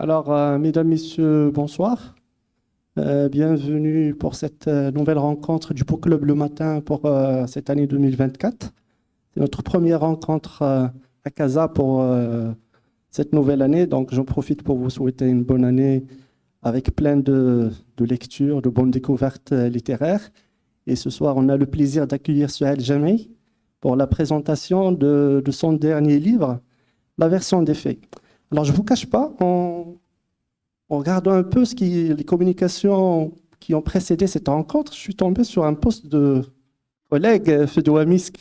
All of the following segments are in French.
Alors, mesdames, messieurs, bonsoir. Bienvenue pour cette nouvelle rencontre du Book Club le matin pour cette année 2024. C'est notre première rencontre à Casa pour cette nouvelle année. Donc, j'en profite pour vous souhaiter une bonne année avec plein de lectures, de bonnes découvertes littéraires. Et ce soir, on a le plaisir d'accueillir Souad Jamei pour la présentation de son dernier livre, La version des faits. Alors, je ne vous cache pas, en regardant un peu les communications qui ont précédé cette rencontre, je suis tombé sur un post de collègue Fedoua Misk.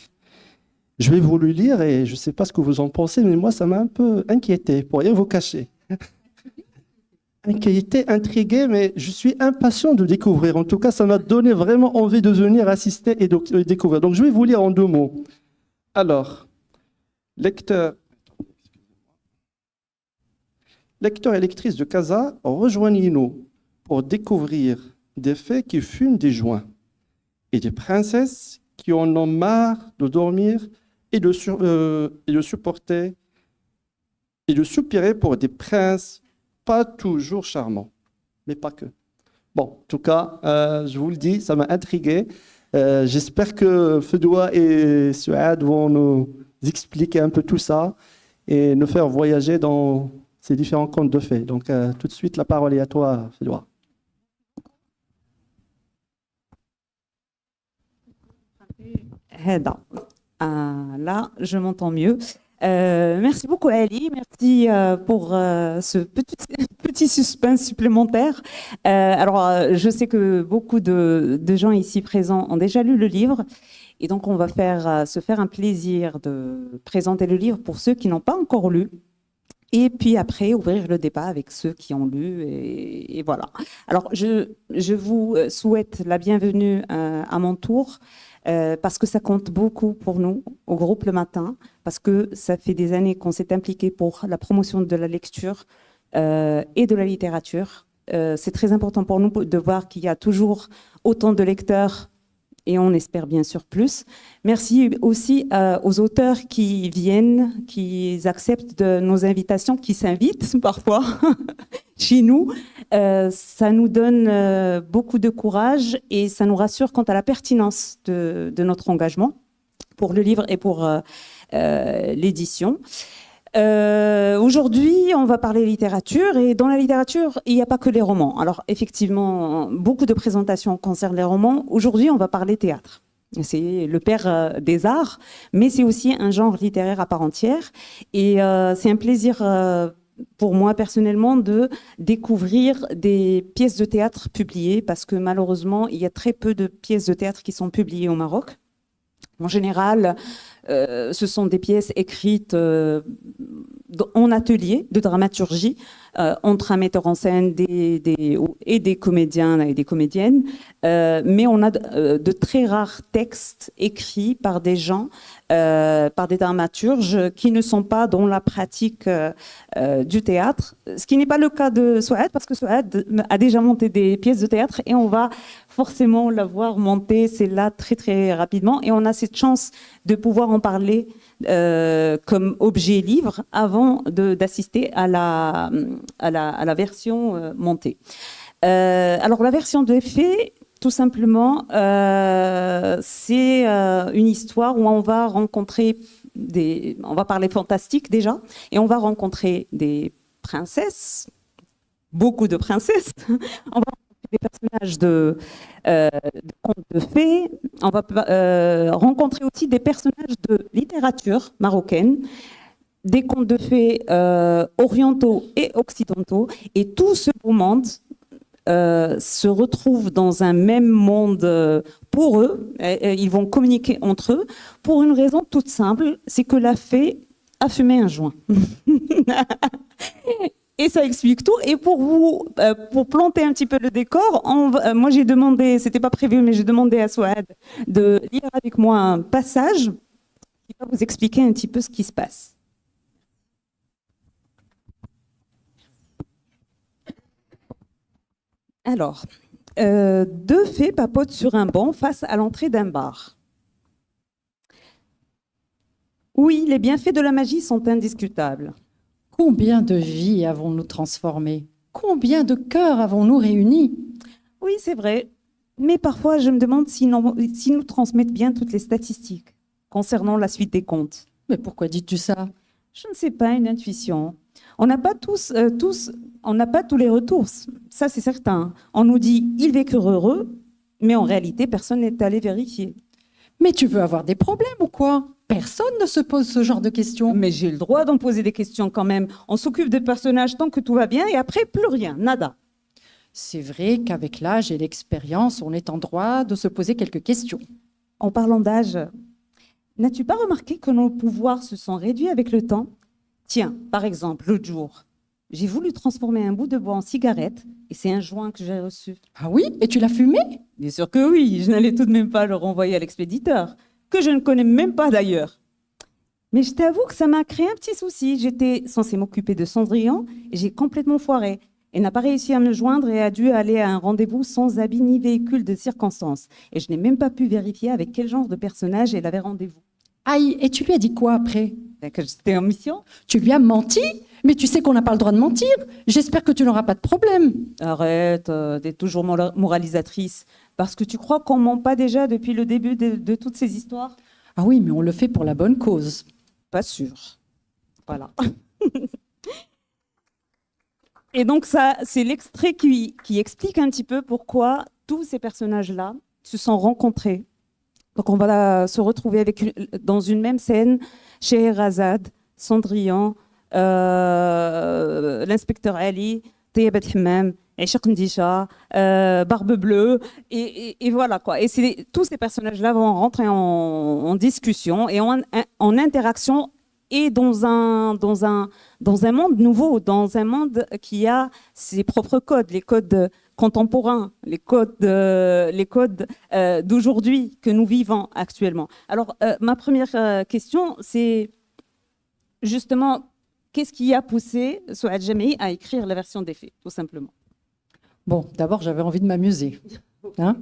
Je vais vous le lire et je ne sais pas ce que vous en pensez, mais moi, ça m'a un peu inquiété, pour rien vous cacher. Inquiété, intrigué, mais je suis impatient de découvrir. En tout cas, ça m'a donné vraiment envie de venir assister et de découvrir. Donc, je vais vous lire en 2 mots. Alors, lecteur et lectrices de Casa, rejoignez-nous pour découvrir des faits qui fument des joints et des princesses qui en ont marre de dormir et de supporter et de soupirer pour des princes pas toujours charmants, mais pas que. Bon, en tout cas, je vous le dis, ça m'a intrigué. J'espère que Fedoua et Souad vont nous expliquer un peu tout ça et nous faire voyager dans ces différents contes de fées. Donc, tout de suite, la parole est à toi, Fedoua. Là, je m'entends mieux. Merci beaucoup, Ali. Merci pour ce petit suspense supplémentaire. Je sais que beaucoup de gens ici présents ont déjà lu le livre. Et donc, on va se faire un plaisir de présenter le livre pour ceux qui n'ont pas encore lu. Et puis après, ouvrir le débat avec ceux qui ont lu. Et voilà. Alors, je vous souhaite la bienvenue à mon tour. Parce que ça compte beaucoup pour nous, au groupe Le Matin, parce que ça fait des années qu'on s'est impliqué pour la promotion de la lecture et de la littérature. C'est très important pour nous de voir qu'il y a toujours autant de lecteurs et on espère bien sûr plus. Merci aussi aux auteurs qui viennent, qui acceptent nos invitations, qui s'invitent parfois chez nous. Ça nous donne beaucoup de courage et ça nous rassure quant à la pertinence de notre engagement pour le livre et pour l'édition. Aujourd'hui, on va parler littérature et dans la littérature, il n'y a pas que les romans. Alors effectivement, beaucoup de présentations concernent les romans. Aujourd'hui, on va parler théâtre. C'est le père des arts, mais c'est aussi un genre littéraire à part entière. Et c'est un plaisir pour moi personnellement de découvrir des pièces de théâtre publiées parce que malheureusement, il y a très peu de pièces de théâtre qui sont publiées au Maroc. En général, ce sont des pièces écrites en atelier de dramaturgie entre un metteur en scène et des comédiens et des comédiennes. Mais on a de très rares textes écrits par des gens, par des dramaturges qui ne sont pas dans la pratique du théâtre. Ce qui n'est pas le cas de Souad, parce que Souad a déjà monté des pièces de théâtre et on va forcément la voir monter, c'est là très très rapidement. Et on a cette chance de pouvoir en parler comme objet livre avant d'assister à la version montée. Alors la version de faits, tout simplement, c'est une histoire où on va rencontrer on va parler fantastique déjà, et on va rencontrer des princesses, beaucoup de princesses. On va rencontrer des personnages de contes de fées. On va rencontrer aussi des personnages de littérature marocaine, des contes de fées orientaux et occidentaux, et tout ce beau monde se retrouvent dans un même monde pour eux. Ils vont communiquer entre eux pour une raison toute simple, c'est que la fée a fumé un joint. Et ça explique tout. Et pour planter un petit peu le décor, moi j'ai demandé, c'était pas prévu, mais j'ai demandé à Souad de lire avec moi un passage qui va vous expliquer un petit peu ce qui se passe. Alors, 2 fées papotent sur un banc face à l'entrée d'un bar. Oui, les bienfaits de la magie sont indiscutables. Combien de vies avons-nous transformées? Combien de cœurs avons-nous réunis? Oui, c'est vrai. Mais parfois, je me demande si nous transmettent bien toutes les statistiques concernant la suite des comptes. Mais pourquoi dis-tu ça? Je ne sais pas, une intuition. On n'a pas on n'a pas tous les retours. Ça, c'est certain. On nous dit ils vécurent heureux, mais en réalité, personne n'est allé vérifier. Mais tu veux avoir des problèmes ou quoi? Personne ne se pose ce genre de questions. Mais j'ai le droit d'en poser des questions quand même. On s'occupe des personnages tant que tout va bien et après, plus rien, nada. C'est vrai qu'avec l'âge et l'expérience, on est en droit de se poser quelques questions. En parlant d'âge, n'as-tu pas remarqué que nos pouvoirs se sont réduits avec le temps? Tiens, par exemple, l'autre jour, j'ai voulu transformer un bout de bois en cigarette et c'est un joint que j'ai reçu. Ah oui? Et tu l'as fumé? Bien sûr que oui, je n'allais tout de même pas le renvoyer à l'expéditeur, que je ne connais même pas d'ailleurs. Mais je t'avoue que ça m'a créé un petit souci. J'étais censée m'occuper de Cendrillon et j'ai complètement foiré. Elle n'a pas réussi à me joindre et a dû aller à un rendez-vous sans habit ni véhicule de circonstance. Et je n'ai même pas pu vérifier avec quel genre de personnage elle avait rendez-vous. Aïe, et tu lui as dit quoi après? Que j'étais en mission. Tu lui as menti? Mais tu sais qu'on n'a pas le droit de mentir. J'espère que tu n'auras pas de problème. Arrête d'être toujours moralisatrice. Parce que tu crois qu'on ment pas déjà depuis le début de toutes ces histoires? Ah oui, mais on le fait pour la bonne cause. Pas sûr. Voilà. Et donc ça, c'est l'extrait qui explique un petit peu pourquoi tous ces personnages-là se sont rencontrés. Donc on va se retrouver dans une même scène, Scheherazade, Cendrillon, l'inspecteur Ali, Tayeb Hammam, Aïchaq Ndisha, Barbe Bleue, et voilà quoi. Et tous ces personnages-là vont rentrer en discussion et en interaction et dans un monde nouveau, dans un monde qui a ses propres codes, les codes contemporains, les codes d'aujourd'hui que nous vivons actuellement. Alors, ma première question, c'est justement, qu'est-ce qui a poussé Souad Jamei à écrire la version des faits, tout simplement? Bon, d'abord, j'avais envie de m'amuser.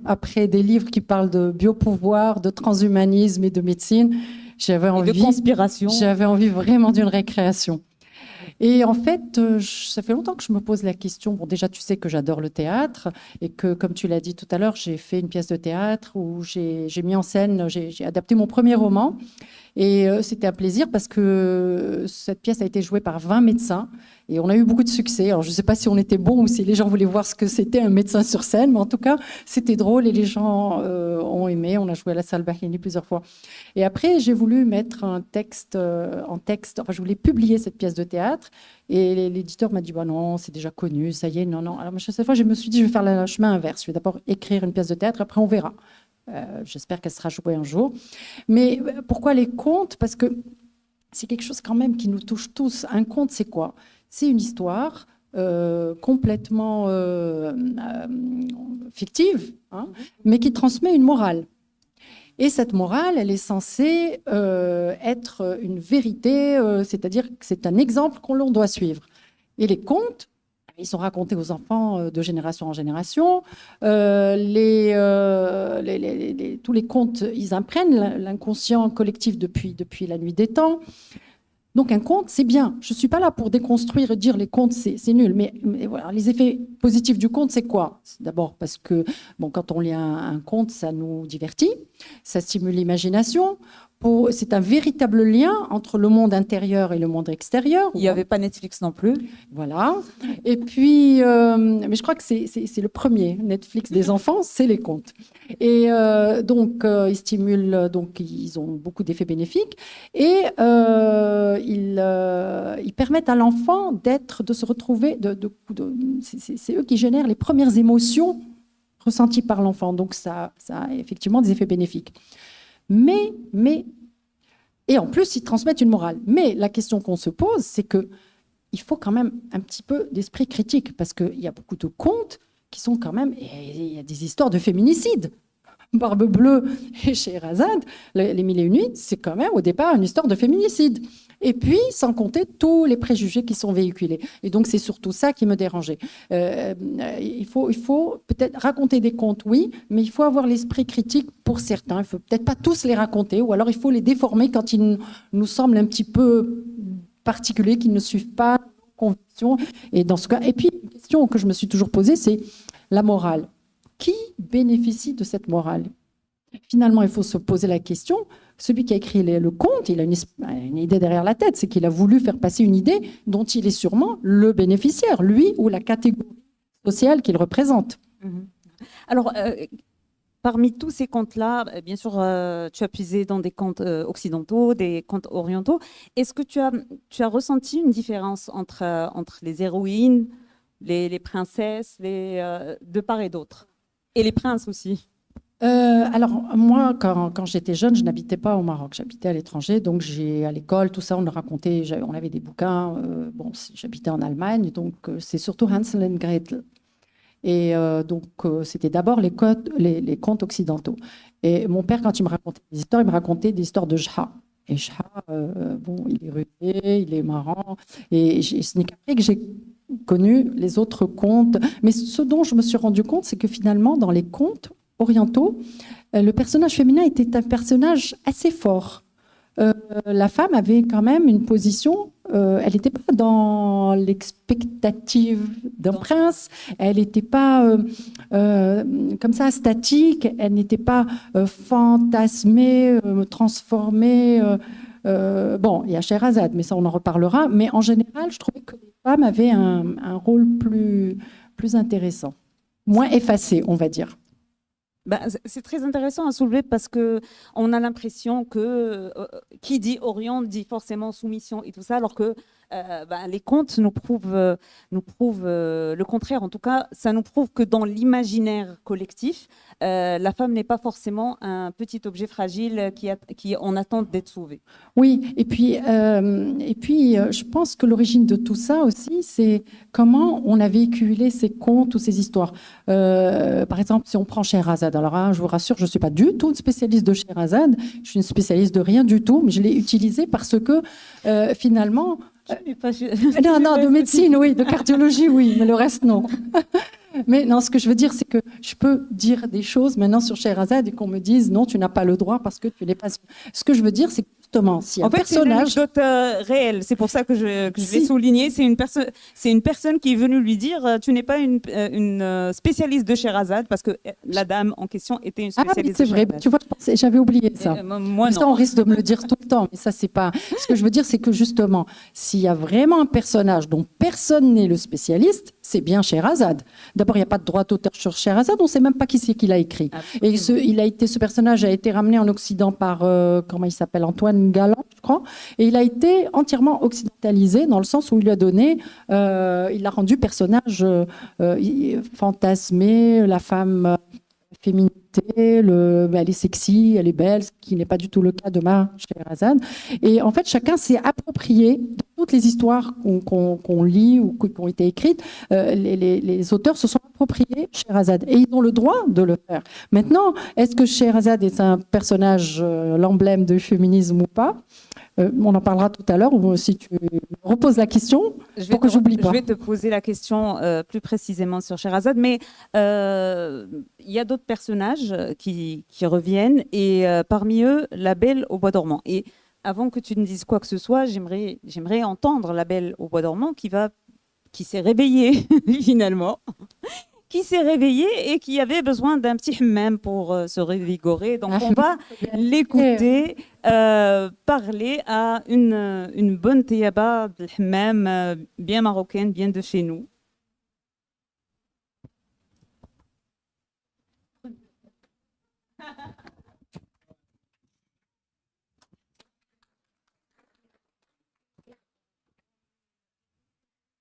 Après des livres qui parlent de biopouvoir, de transhumanisme et de médecine, j'avais envie de conspiration. J'avais envie vraiment d'une récréation. Et en fait, ça fait longtemps que je me pose la question. Bon, déjà, tu sais que j'adore le théâtre et que, comme tu l'as dit tout à l'heure, j'ai fait une pièce de théâtre où j'ai mis en scène, j'ai adapté mon premier roman. Et c'était un plaisir parce que cette pièce a été jouée par 20 médecins et on a eu beaucoup de succès. Alors, je ne sais pas si on était bon ou si les gens voulaient voir ce que c'était un médecin sur scène, mais en tout cas, c'était drôle et les gens ont aimé. On a joué à la salle Bahini plusieurs fois. Et après, j'ai voulu mettre un texte en texte. Enfin, je voulais publier cette pièce de théâtre et l'éditeur m'a dit bah non, c'est déjà connu, ça y est, non. Alors, cette fois, je me suis dit je vais faire le chemin inverse. Je vais d'abord écrire une pièce de théâtre, après on verra. J'espère qu'elle sera jouée un jour. Mais pourquoi les contes? Parce que c'est quelque chose quand même qui nous touche tous. Un conte, c'est quoi? C'est une histoire complètement fictive, mais qui transmet une morale. Et cette morale, elle est censée être une vérité, c'est-à-dire que c'est un exemple qu'on doit suivre. Et les contes, ils sont racontés aux enfants de génération en génération. Tous les contes, ils imprègnent l'inconscient collectif depuis la nuit des temps. Donc un conte, c'est bien. Je ne suis pas là pour déconstruire et dire les contes, c'est nul. Mais voilà, les effets positifs du conte, c'est quoi? D'abord parce que quand on lit un conte, ça nous divertit, ça stimule l'imagination. C'est un véritable lien entre le monde intérieur et le monde extérieur. Il n'y avait pas Netflix non plus. Voilà. Et puis, mais je crois que c'est le premier Netflix des enfants, c'est les contes. Et donc, ils stimulent, donc ils ont beaucoup d'effets bénéfiques et ils permettent à l'enfant de se retrouver. C'est eux qui génèrent les premières émotions ressenties par l'enfant. Donc, ça a effectivement des effets bénéfiques. Et en plus, ils transmettent une morale. Mais la question qu'on se pose, c'est qu'il faut quand même un petit peu d'esprit critique, parce qu'il y a beaucoup de contes qui sont quand même... Il y a des histoires de féminicide. Barbe Bleue et Scheherazade, les Mille et une Nuits, c'est quand même au départ une histoire de féminicide. Et puis, sans compter tous les préjugés qui sont véhiculés. Et donc, c'est surtout ça qui me dérangeait. Il faut peut-être raconter des contes, oui, mais il faut avoir l'esprit critique pour certains. Il ne faut peut-être pas tous les raconter, ou alors il faut les déformer quand ils nous semblent un petit peu particuliers qui ne suivent pas nos convictions. Et dans ce cas, et puis une question que je me suis toujours posée, c'est la morale. Qui bénéficie de cette morale? Finalement, il faut se poser la question. Celui qui a écrit le conte, il a une idée derrière la tête, c'est qu'il a voulu faire passer une idée dont il est sûrement le bénéficiaire, lui ou la catégorie sociale qu'il représente. Alors, parmi tous ces contes-là, bien sûr, tu as puisé dans des contes occidentaux, des contes orientaux. Est-ce que tu as ressenti une différence entre les héroïnes, les princesses, de part et d'autre, et les princes aussi? Alors, moi, quand j'étais jeune, je n'habitais pas au Maroc, j'habitais à l'étranger. Donc, à l'école, tout ça, on avait des bouquins. J'habitais en Allemagne, donc c'est surtout Hansel et Gretel. Et donc, c'était d'abord les contes occidentaux. Et mon père, quand il me racontait des histoires, il me racontait des histoires de Jha. Et Jha, il est rusé, il est marrant. Et ce n'est qu'après que j'ai connu les autres contes. Mais ce dont je me suis rendu compte, c'est que finalement, dans les contes orientaux, le personnage féminin était un personnage assez fort. La femme avait quand même une position, elle n'était pas dans l'expectative d'un prince, elle n'était pas comme ça statique, elle n'était pas fantasmée, transformée. Il y a Scheherazade, mais ça on en reparlera. Mais en général, je trouvais que les femmes avaient un rôle plus intéressant, moins effacé, on va dire. C'est très intéressant à soulever parce qu'on a l'impression que qui dit Orient dit forcément soumission et tout ça, alors que les contes nous prouvent le contraire. En tout cas, ça nous prouve que dans l'imaginaire collectif, la femme n'est pas forcément un petit objet fragile qui est en attente d'être sauvé. Oui, et puis, je pense que l'origine de tout ça aussi, c'est comment on a véhiculé ces contes ou ces histoires. Par exemple, si on prend Scheherazade, alors je vous rassure, je ne suis pas du tout une spécialiste de Scheherazade, je suis une spécialiste de rien du tout, mais je l'ai utilisée parce que finalement... non, de médecine, oui, de cardiologie, oui, mais le reste, non. Mais non, ce que je veux dire, c'est que je peux dire des choses maintenant sur Scheherazade et qu'on me dise non, tu n'as pas le droit parce que tu n'es pas. Ce que je veux dire, c'est que justement, si un personnage. C'est une anecdote réelle, c'est pour ça que je l'ai souligné. C'est une personne qui est venue lui dire tu n'es pas une spécialiste de Scheherazade parce que la dame en question était une spécialiste c'est vrai, tu vois, j'avais oublié ça. Moi, non. Ça, on risque de me le dire tout le temps, mais ça, c'est pas. Ce que je veux dire, c'est que justement, s'il y a vraiment un personnage dont personne n'est le spécialiste, c'est bien Scheherazade. D'abord, il n'y a pas de droit d'auteur sur Scheherazade, on ne sait même pas qui c'est qui l'a écrit. Et ce personnage a été ramené en Occident par, comment il s'appelle, Antoine Galland, je crois, et il a été entièrement occidentalisé dans le sens où il lui a donné, il l'a rendu personnage fantasmé, la femme féminité, elle est sexy, elle est belle, ce qui n'est pas du tout le cas de ma Scheherazade. Et en fait, chacun s'est approprié de toutes les histoires qu'on lit ou qui ont été écrites. Les auteurs se sont appropriés Scheherazade et ils ont le droit de le faire. Maintenant, est-ce que Scheherazade est un personnage, l'emblème du féminisme ou pas? On en parlera tout à l'heure, ou si tu reposes la question, pour que j'oublie pas. Je vais te poser la question plus précisément sur Scheherazade, mais il y a d'autres personnages qui reviennent, et parmi eux, la Belle au bois dormant. Et avant que tu ne dises quoi que ce soit, j'aimerais entendre la Belle au bois dormant qui s'est réveillée finalement. Qui s'est réveillée et qui avait besoin d'un petit hammam pour se revigorer. Donc, on va l'écouter parler à une bonne théaba de hammam bien marocaine, bien de chez nous.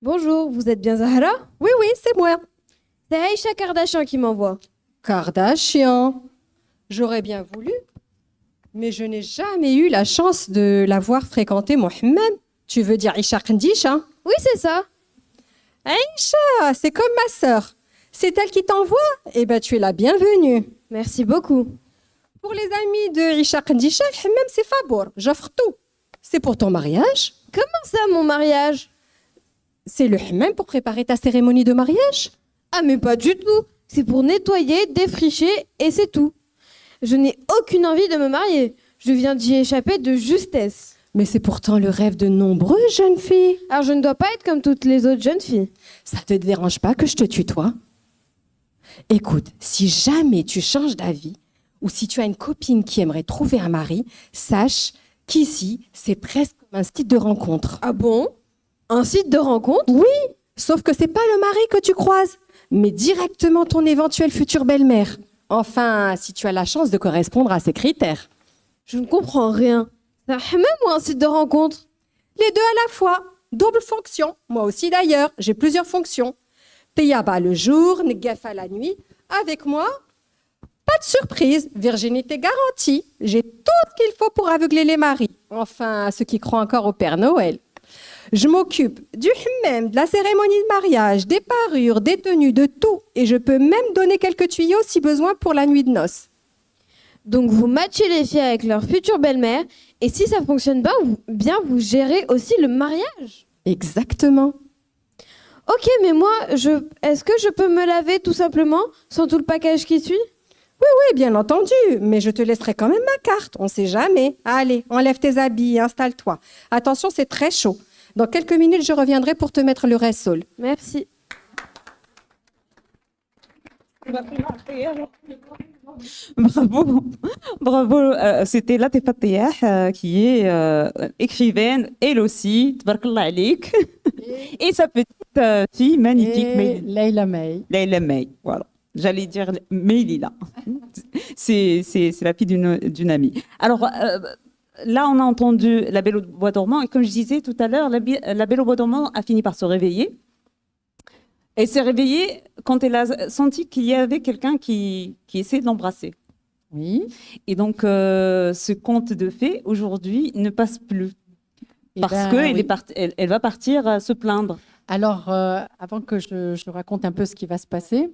Bonjour, vous êtes bien Zahra? Oui, c'est moi. C'est Aïcha Kardashian qui m'envoie. Kardashian. J'aurais bien voulu, mais je n'ai jamais eu la chance de la voir fréquenter mon hammam. Tu veux dire Aïcha Kandisha? Oui, c'est ça. Aïcha, c'est comme ma sœur. C'est elle qui t'envoie? Eh bien, tu es la bienvenue. Merci beaucoup. Pour les amis de Aïcha Kandisha, le hammam, c'est Fabour. J'offre tout. C'est pour ton mariage? Comment ça, mon mariage? C'est le hammam pour préparer ta cérémonie de mariage? Ah, mais pas du tout. C'est pour nettoyer, défricher et c'est tout. Je n'ai aucune envie de me marier. Je viens d'y échapper de justesse. Mais c'est pourtant le rêve de nombreuses jeunes filles. Alors je ne dois pas être comme toutes les autres jeunes filles. Ça te dérange pas que je te tutoie? Écoute, si jamais tu changes d'avis, ou si tu as une copine qui aimerait trouver un mari, sache qu'ici, c'est presque comme un site de rencontre. Ah bon? Un site de rencontre? Oui, sauf que c'est pas le mari que tu croises, mais directement ton éventuelle future belle-mère. Enfin, si tu as la chance de correspondre à ces critères. Je ne comprends rien. C'est un hammam ou un site de rencontre? Les deux à la fois, double fonction. Moi aussi d'ailleurs, j'ai plusieurs fonctions. Tayaba le jour, Negafa la nuit. Avec moi, pas de surprise, virginité garantie. J'ai tout ce qu'il faut pour aveugler les maris. Enfin, ceux qui croient encore au Père Noël. Je m'occupe du hammam, de la cérémonie de mariage, des parures, des tenues, de tout. Et je peux même donner quelques tuyaux si besoin pour la nuit de noces. Donc vous matchez les filles avec leur future belle-mère et si ça fonctionne pas, bien vous gérez aussi le mariage. Exactement. Ok, mais moi, est-ce que je peux me laver tout simplement sans tout le package qui suit? Oui, bien entendu, mais je te laisserai quand même ma carte, on sait jamais. Allez, enlève tes habits et installe-toi. Attention, c'est très chaud. Dans quelques minutes, je reviendrai pour te mettre le ressol. Merci. Bravo, bravo. C'était Latifa Tayah, qui est écrivaine, elle aussi, tabarakallah alik. Et sa petite fille magnifique, Et Leila May. Leila May. Voilà. J'allais dire Meilila. C'est la fille d'une amie. Alors, là, on a entendu La Belle au Bois dormant. Et comme je disais tout à l'heure, la Belle au Bois dormant a fini par se réveiller. Elle s'est réveillée quand elle a senti qu'il y avait quelqu'un qui essayait de l'embrasser. Oui. Et donc, ce conte de fées, aujourd'hui, ne passe plus. Eh Parce ben, qu'elle oui. elle va partir se plaindre. Alors, avant que je raconte un peu ce qui va se passer,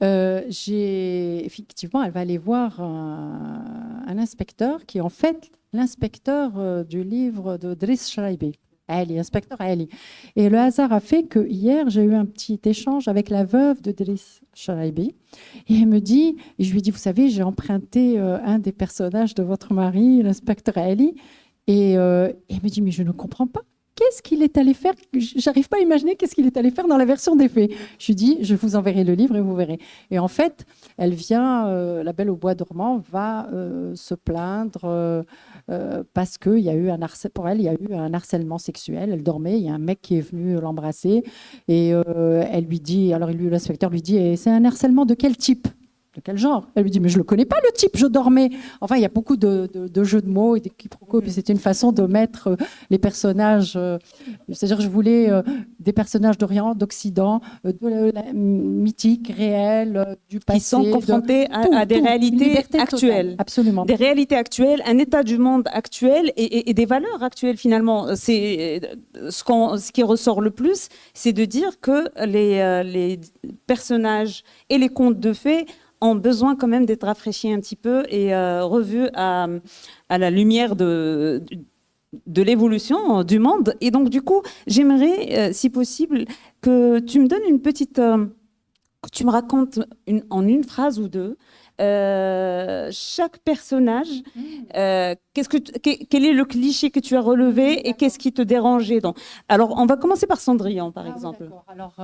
effectivement, elle va aller voir un inspecteur qui est en fait l'inspecteur du livre de Driss Shraibi. Ali, inspecteur Ali. Et le hasard a fait que hier, j'ai eu un petit échange avec la veuve de Driss Shraibi. Et elle me dit, et je lui dis, vous savez, j'ai emprunté un des personnages de votre mari, l'inspecteur Ali. Et elle me dit, mais je ne comprends pas. Qu'est-ce qu'il est allé faire? J'arrive pas à imaginer qu'est-ce qu'il est allé faire dans la version des faits. Je lui dis, je vous enverrai le livre et vous verrez. Et en fait, elle vient, la Belle au Bois dormant va se plaindre parce qu'il y a eu pour elle, il y a eu un harcèlement sexuel. Elle dormait, il y a un mec qui est venu l'embrasser et elle lui dit, alors l'inspecteur lui dit, et c'est un harcèlement de quel type? De quel genre? Elle lui dit, mais je ne le connais pas, le type, je dormais. Enfin, il y a beaucoup de jeux de mots et des quiproquos. Puis c'était une façon de mettre les personnages, c'est-à-dire je voulais des personnages d'Orient, d'Occident, mythiques, réels, du passé. Qui sont confrontés à des réalités actuelles. Totale. Absolument. Des réalités actuelles, un état du monde actuel et des valeurs actuelles finalement. C'est ce qui ressort le plus, c'est de dire que les personnages et les contes de fées ont besoin quand même d'être rafraîchis un petit peu et revus à la lumière de l'évolution du monde. Et donc, du coup, j'aimerais, si possible, que tu me donnes une petite... que tu me racontes en une phrase ou deux chaque personnage. Quel est le cliché que tu as relevé et qu'est-ce qui te dérangeait donc. Alors, on va commencer par Cendrillon, par exemple. Oui, alors,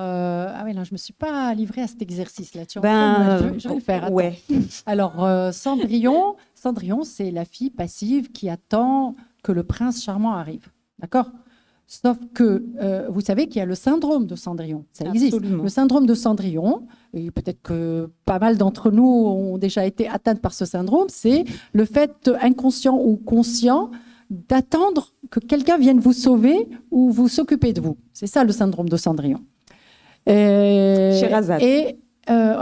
oui, non, je ne me suis pas livrée à cet exercice-là. Je vais le faire. Attends. Ouais. Alors, Cendrillon, c'est la fille passive qui attend que le prince charmant arrive. D'accord? Sauf que vous savez qu'il y a le syndrome de Cendrillon. Ça existe. Absolument. Le syndrome de Cendrillon, et peut-être que pas mal d'entre nous ont déjà été atteintes par ce syndrome, c'est le fait inconscient ou conscient d'attendre que quelqu'un vienne vous sauver ou vous s'occuper de vous. C'est ça le syndrome de Cendrillon. Sherazade. Et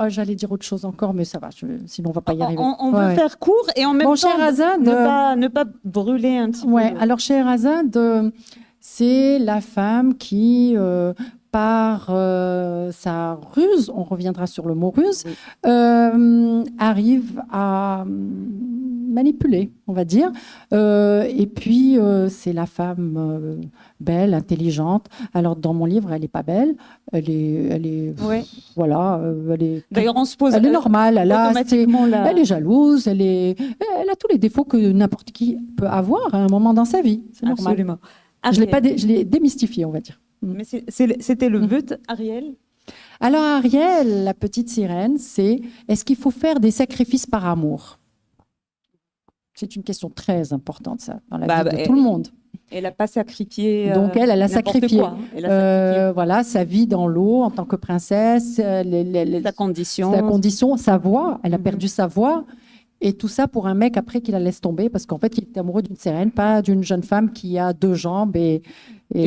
j'allais dire autre chose encore, mais ça va, sinon on ne va pas y arriver. On veut faire court et en même temps Sherazade, ne pas brûler un petit peu. Alors Sherazade, c'est la femme qui, par sa ruse, on reviendra sur le mot ruse, arrive à manipulée, on va dire. Et puis, c'est la femme belle, intelligente. Alors, dans mon livre, elle n'est pas belle. Elle est Ouais. voilà, D'ailleurs, on se pose elle est normale. automatiquement la- Elle est jalouse. Elle a tous les défauts que n'importe qui peut avoir à un moment dans sa vie. C'est normal. Absolument. Je l'ai démystifié, on va dire. Mais c'était le but, Ariel. Alors, Ariel, la petite sirène, c'est est-ce qu'il faut faire des sacrifices par amour? C'est une question très importante, ça, dans la vie de tout le monde. Elle n'a pas sacrifié. Donc, elle a n'importe sacrifié, quoi. Elle a sacrifié voilà, sa vie dans l'eau en tant que princesse, sa condition. sa condition, sa voix. Elle a Mhm. perdu sa voix. Et tout ça pour un mec après qui la laisse tomber parce qu'en fait, il était amoureux d'une sirène, pas d'une jeune femme qui a 2 jambes Et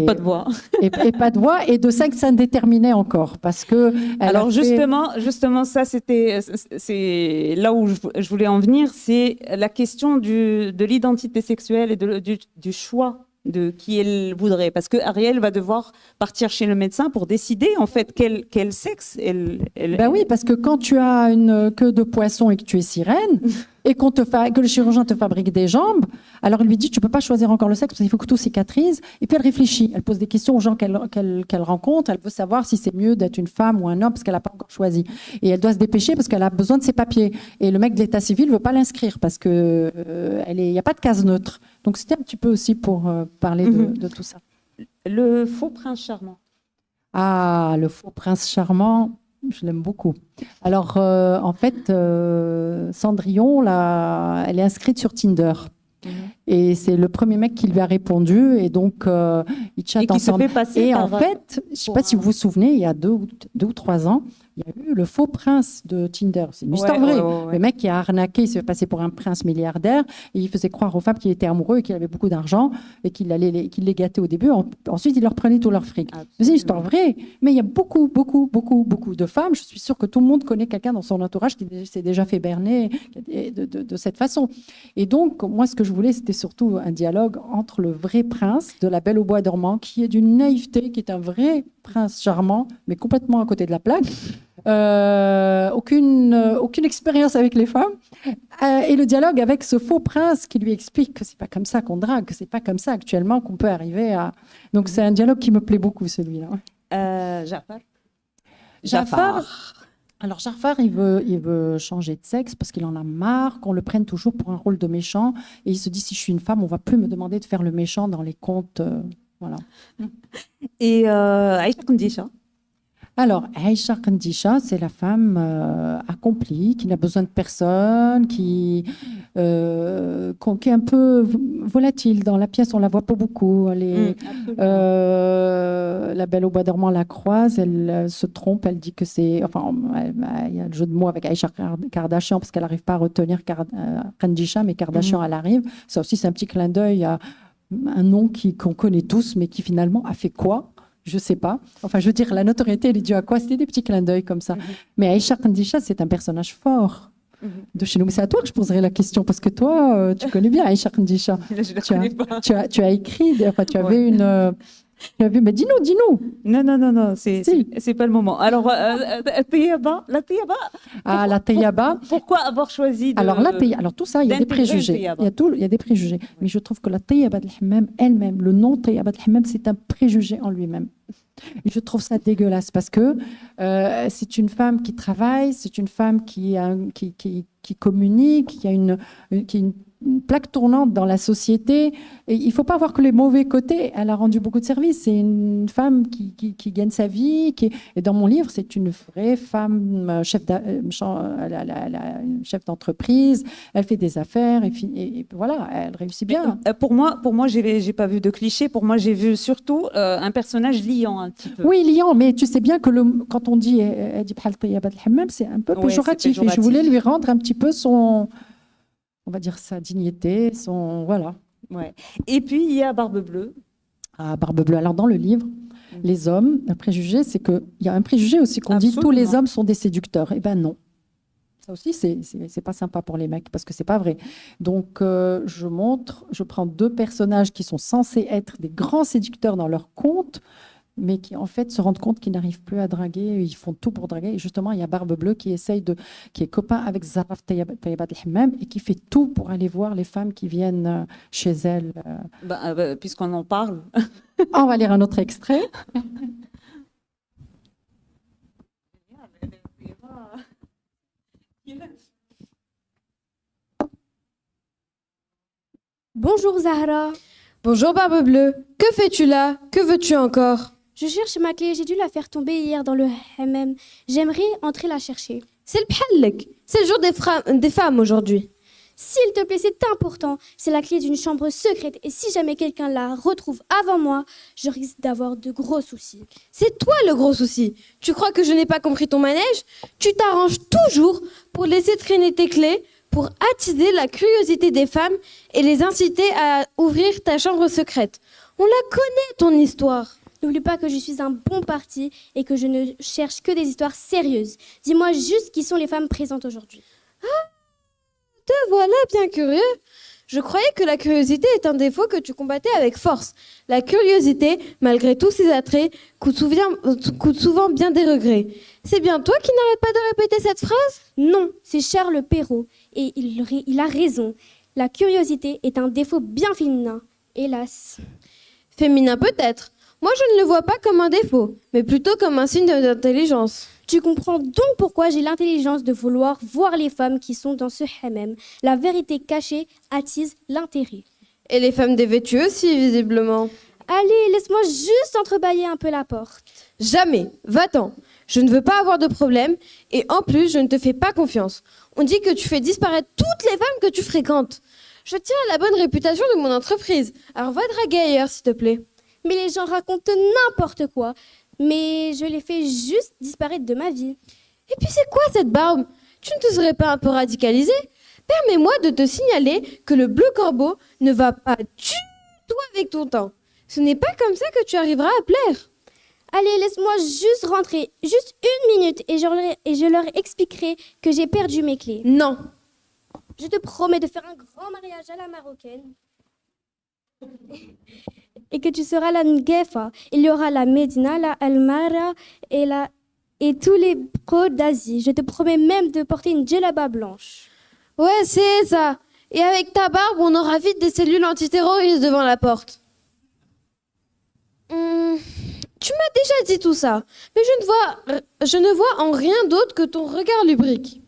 pas de voix. et pas de voix et de sexe indéterminé encore parce que elle Alors a fait- justement, ça c'est là où je voulais en venir, c'est la question de l'identité sexuelle et du choix de qui elle voudrait, parce que Ariel va devoir partir chez le médecin pour décider en fait quel sexe elle. Ben oui, parce que quand tu as une queue de poisson et que tu es sirène, et que le chirurgien te fabrique des jambes, alors il lui dit tu peux pas choisir encore le sexe parce qu'il faut que tout cicatrise. Et puis elle réfléchit, elle pose des questions aux gens qu'elle rencontre, elle veut savoir si c'est mieux d'être une femme ou un homme parce qu'elle n'a pas encore choisi. Et elle doit se dépêcher parce qu'elle a besoin de ses papiers. Et le mec de l'état civil veut pas l'inscrire parce que il n'y a pas de case neutre. Donc c'était un petit peu aussi pour parler de tout ça. Le faux prince charmant. Ah, le faux prince charmant, je l'aime beaucoup. Alors, en fait, Cendrillon, elle est inscrite sur Tinder. Et c'est le premier mec qui lui a répondu. Et donc, ils Et chattent qui se ensemble. fait passer Et par. en fait, je ne sais pas si vous vous souvenez, il y a 2 ou 3 ans, il y a eu le faux prince de Tinder. C'est une histoire vraie. Ouais. Le mec qui a arnaqué, il s'est fait passer pour un prince milliardaire et il faisait croire aux femmes qu'il était amoureux et qu'il avait beaucoup d'argent et qu'il les gâtait au début. Ensuite, il leur prenait tout leur fric. C'est une histoire vraie. Mais il y a beaucoup de femmes. Je suis sûre que tout le monde connaît quelqu'un dans son entourage qui s'est déjà fait berner de cette façon. Et donc, moi, ce que je voulais, c'était surtout un dialogue entre le vrai prince de La Belle au bois dormant, qui est d'une naïveté, qui est un vrai prince charmant, mais complètement à côté de la plaque. Aucune expérience avec les femmes, et le dialogue avec ce faux prince qui lui explique que c'est pas comme ça qu'on drague, que c'est pas comme ça actuellement qu'on peut arriver à. Donc c'est un dialogue qui me plaît beaucoup, celui-là. Jafar. Alors Jafar, il veut changer de sexe parce qu'il en a marre qu'on le prenne toujours pour un rôle de méchant, et il se dit si je suis une femme, on va plus me demander de faire le méchant dans les contes, voilà. Et Aïcha Kondisha. Alors, Aïcha Kandisha, c'est la femme accomplie, qui n'a besoin de personne, qui est un peu volatile. Dans la pièce, on la voit pas beaucoup. Elle est, La Belle au bois dormant la croise, elle se trompe, elle dit que c'est... Enfin, il y a le jeu de mots avec Aïcha Kardashian, parce qu'elle n'arrive pas à retenir Kandisha, mais Kardashian, elle arrive. Ça aussi, c'est un petit clin d'œil à un nom qu'on connaît tous, mais qui finalement a fait quoi? Je sais pas. Enfin, je veux dire, la notoriété, elle est due à quoi? C'était des petits clins d'œil comme ça. Mais Aïcha Kandisha, c'est un personnage fort de chez nous. Mais c'est à toi que je poserai la question, parce que toi, tu connais bien Aïcha Kandisha. Je la connais pas. Tu as écrit, enfin, tu avais une... mais dis-nous. Non, c'est pas le moment. Alors, la Tayaba. Ah, la Tayaba. Pourquoi avoir choisi de... Alors tout ça, il y a des d'intégrer le préjugés. Tayaba. Il y a des préjugés. Mais je trouve que la Tayaba al-Hammam elle-même, le nom Tayaba al-Hammam, c'est un préjugé en lui-même. Et je trouve ça dégueulasse parce que c'est une femme qui travaille, c'est une femme qui communique, qui a une plaque tournante dans la société. Et il ne faut pas voir que les mauvais côtés. Elle a rendu beaucoup de services. C'est une femme qui gagne sa vie. Et dans mon livre, c'est une vraie femme chef d'entreprise. Elle fait des affaires et voilà, elle réussit bien. Pour moi, j'ai pas vu de cliché. Pour moi, j'ai vu surtout un personnage liant un petit peu. Oui, liant, mais tu sais bien que quand on dit Edi Bhal Tayaba al-Hammam, c'est un peu Ouais, péjoratif. c'est péjoratif. Et je voulais lui rendre un petit peu on va dire sa dignité, voilà. Ouais. Et puis, il y a Barbe Bleue. Ah, Barbe Bleue. Alors, dans le livre, les hommes, un préjugé, c'est qu'il y a un préjugé aussi qu'on dit Absolument. tous les hommes sont des séducteurs. Eh ben non. Ça aussi, c'est pas sympa pour les mecs parce que c'est pas vrai. Donc, je prends 2 personnages qui sont censés être des grands séducteurs dans leur conte. mais qui en fait se rendent compte qu'ils n'arrivent plus à draguer, ils font tout pour draguer. Et justement, il y a Barbe Bleue qui qui est copain avec Zaraf Tayyibat El-Hammam et qui fait tout pour aller voir les femmes qui viennent chez elle. Puisqu'on en parle. On va lire un autre extrait. Bonjour Zahra. Bonjour Barbe Bleue, que fais-tu là? Que veux-tu encore? Je cherche ma clé, j'ai dû la faire tomber hier dans le hammam. J'aimerais entrer la chercher. C'est le bhallek, c'est le jour des femmes aujourd'hui. S'il te plaît, c'est important. C'est la clé d'une chambre secrète et si jamais quelqu'un la retrouve avant moi, je risque d'avoir de gros soucis. C'est toi le gros souci. Tu crois que je n'ai pas compris ton manège? Tu t'arranges toujours pour laisser traîner tes clés, pour attiser la curiosité des femmes et les inciter à ouvrir ta chambre secrète. On la connaît, ton histoire. N'oublie pas que je suis un bon parti et que je ne cherche que des histoires sérieuses. Dis-moi juste qui sont les femmes présentes aujourd'hui. Te voilà bien curieux. Je croyais que la curiosité est un défaut que tu combattais avec force. La curiosité, malgré tous ses attraits, coûte souvent bien des regrets. C'est bien toi qui n'arrête pas de répéter cette phrase? Non, c'est Charles Perrault et il a raison. La curiosité est un défaut bien féminin, hélas. Féminin peut-être. Moi, je ne le vois pas comme un défaut, mais plutôt comme un signe d'intelligence. Tu comprends donc pourquoi j'ai l'intelligence de vouloir voir les femmes qui sont dans ce hammam. La vérité cachée attise l'intérêt. Et les femmes dévêtues aussi, visiblement. Allez, laisse-moi juste entrebâiller un peu la porte. Jamais. Va-t'en. Je ne veux pas avoir de problème et en plus, je ne te fais pas confiance. On dit que tu fais disparaître toutes les femmes que tu fréquentes. Je tiens à la bonne réputation de mon entreprise. Alors va draguer ailleurs, s'il te plaît. Mais les gens racontent n'importe quoi. Mais je les fais juste disparaître de ma vie. Et puis c'est quoi cette barbe? Tu ne te serais pas un peu radicalisée? Permets-moi de te signaler que le bleu corbeau ne va pas du tout avec ton temps. Ce n'est pas comme ça que tu arriveras à plaire. Allez, laisse-moi juste rentrer, juste 1 minute, et je leur expliquerai que j'ai perdu mes clés. Non. Je te promets de faire un grand mariage à la marocaine. Et que tu seras la Ngefa. Il y aura la Médina, la Almara et tous les pros d'Asie. Je te promets même de porter une djellaba blanche. Ouais, c'est ça. Et avec ta barbe, on aura vite des cellules antiterroristes devant la porte. Tu m'as déjà dit tout ça, mais je ne vois en rien d'autre que ton regard lubrique.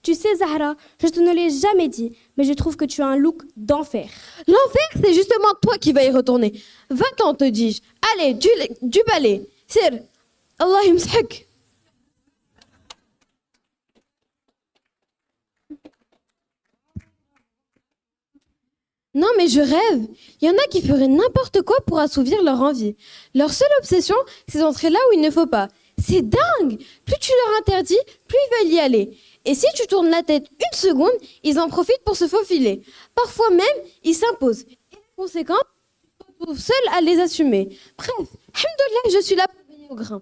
Tu sais, Zahra, je te ne l'ai jamais dit, mais je trouve que tu as un look d'enfer. L'enfer, c'est justement toi qui vas y retourner. Va-t'en, te dis-je. Allez, du balai. Sir, Allah yamsahak. Non, mais je rêve. Il y en a qui feraient n'importe quoi pour assouvir leur envie. Leur seule obsession, c'est d'entrer là où il ne faut pas. C'est dingue. Plus tu leur interdis, plus ils veulent y aller. Et si tu tournes la tête 1 seconde, ils en profitent pour se faufiler. Parfois même, ils s'imposent. Et les conséquences, tu te retrouves seul à les assumer. Bref, alhamdoulilah, je suis là pour veiller au grain.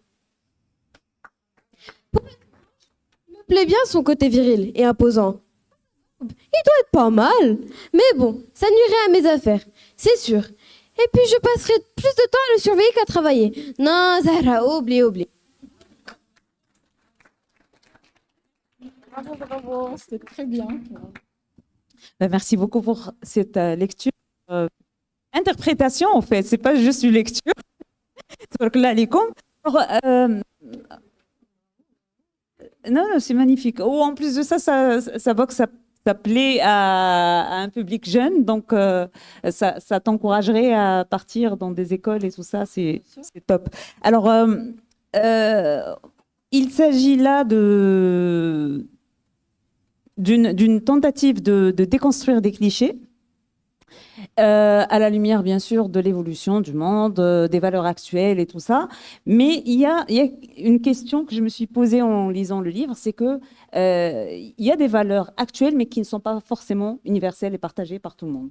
Il me plaît bien son côté viril et imposant. Il doit être pas mal. Mais bon, ça nuirait à mes affaires, c'est sûr. Et puis je passerai plus de temps à le surveiller qu'à travailler. Non, Zahra, oublie. Bravo, c'était très bien. Merci beaucoup pour cette lecture. Interprétation, en fait, c'est pas juste une lecture. Non, c'est magnifique. Oh, en plus de ça, ça voit que ça plaît à un public jeune, donc ça t'encouragerait à partir dans des écoles et tout ça, c'est top. Alors, il s'agit là d'une tentative de déconstruire des clichés à la lumière, bien sûr, de l'évolution du monde, des valeurs actuelles et tout ça. Mais il y a une question que je me suis posée en lisant le livre, c'est que il y a des valeurs actuelles, mais qui ne sont pas forcément universelles et partagées par tout le monde.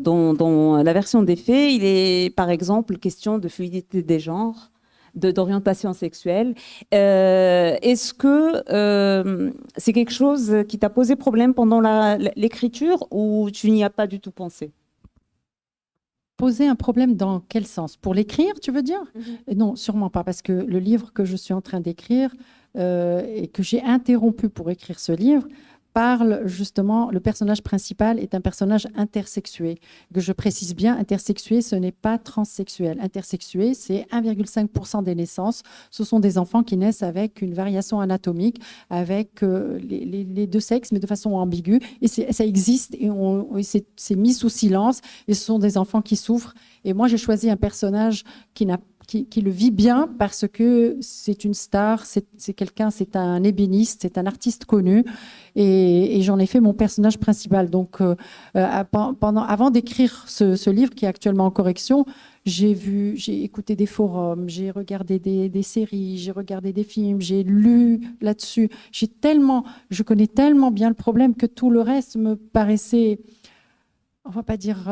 Dans la version des faits, il est, par exemple, question de fluidité des genres, d'orientation sexuelle. Est-ce que c'est quelque chose qui t'a posé problème pendant l'écriture ou tu n'y as pas du tout pensé? Poser un problème dans quel sens? Pour l'écrire, tu veux dire? Non, sûrement pas, parce que le livre que je suis en train d'écrire et que j'ai interrompu pour écrire ce livre parle justement, le personnage principal est un personnage intersexué. Que je précise bien, intersexué, ce n'est pas transsexuel. Intersexué, c'est 1,5% des naissances. Ce sont des enfants qui naissent avec une variation anatomique, avec les deux sexes, mais de façon ambiguë. Et ça existe et c'est mis sous silence. Et ce sont des enfants qui souffrent. Et moi, j'ai choisi un personnage qui le vit bien parce que c'est une star, c'est quelqu'un, c'est un ébéniste, c'est un artiste connu et j'en ai fait mon personnage principal. Donc, avant d'écrire ce livre qui est actuellement en correction, j'ai écouté des forums, j'ai regardé des séries, j'ai regardé des films, j'ai lu là-dessus. Je connais tellement bien le problème que tout le reste me paraissait, on va pas dire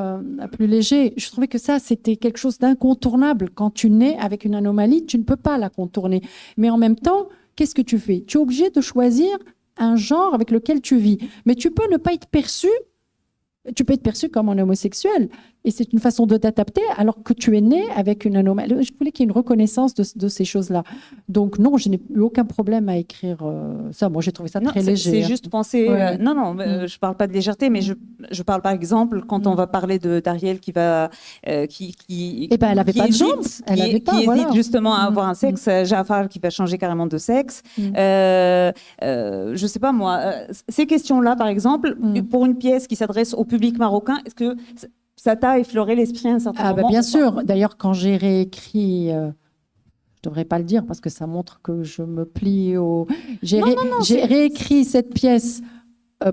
plus léger. Je trouvais que ça, c'était quelque chose d'incontournable. Quand tu nais avec une anomalie, tu ne peux pas la contourner. Mais en même temps, qu'est-ce que tu fais? Tu es obligé de choisir un genre avec lequel tu vis. Mais tu peux ne pas être perçu. Tu peux être perçu comme un homosexuel. Et c'est une façon de t'adapter alors que tu es né avec une anomalie. Je voulais qu'il y ait une reconnaissance de ces choses-là. Donc non, je n'ai eu aucun problème à écrire ça. Moi, j'ai trouvé ça très léger. C'est juste penser... Ouais. non, je ne parle pas de légèreté, mais je parle par exemple quand on va parler d'Ariel qui va... Eh ben, elle n'avait pas de jambes. Elle avait pas, qui voilà. hésite justement à avoir un sexe. Jafar qui va changer carrément de sexe. Je ne sais pas moi. Ces questions-là, par exemple, pour une pièce qui s'adresse au public marocain, est-ce que ça t'a effleuré l'esprit à un certain moment? Bien sûr. D'ailleurs, quand j'ai réécrit, je ne devrais pas le dire parce que ça montre que je me plie au... J'ai réécrit cette pièce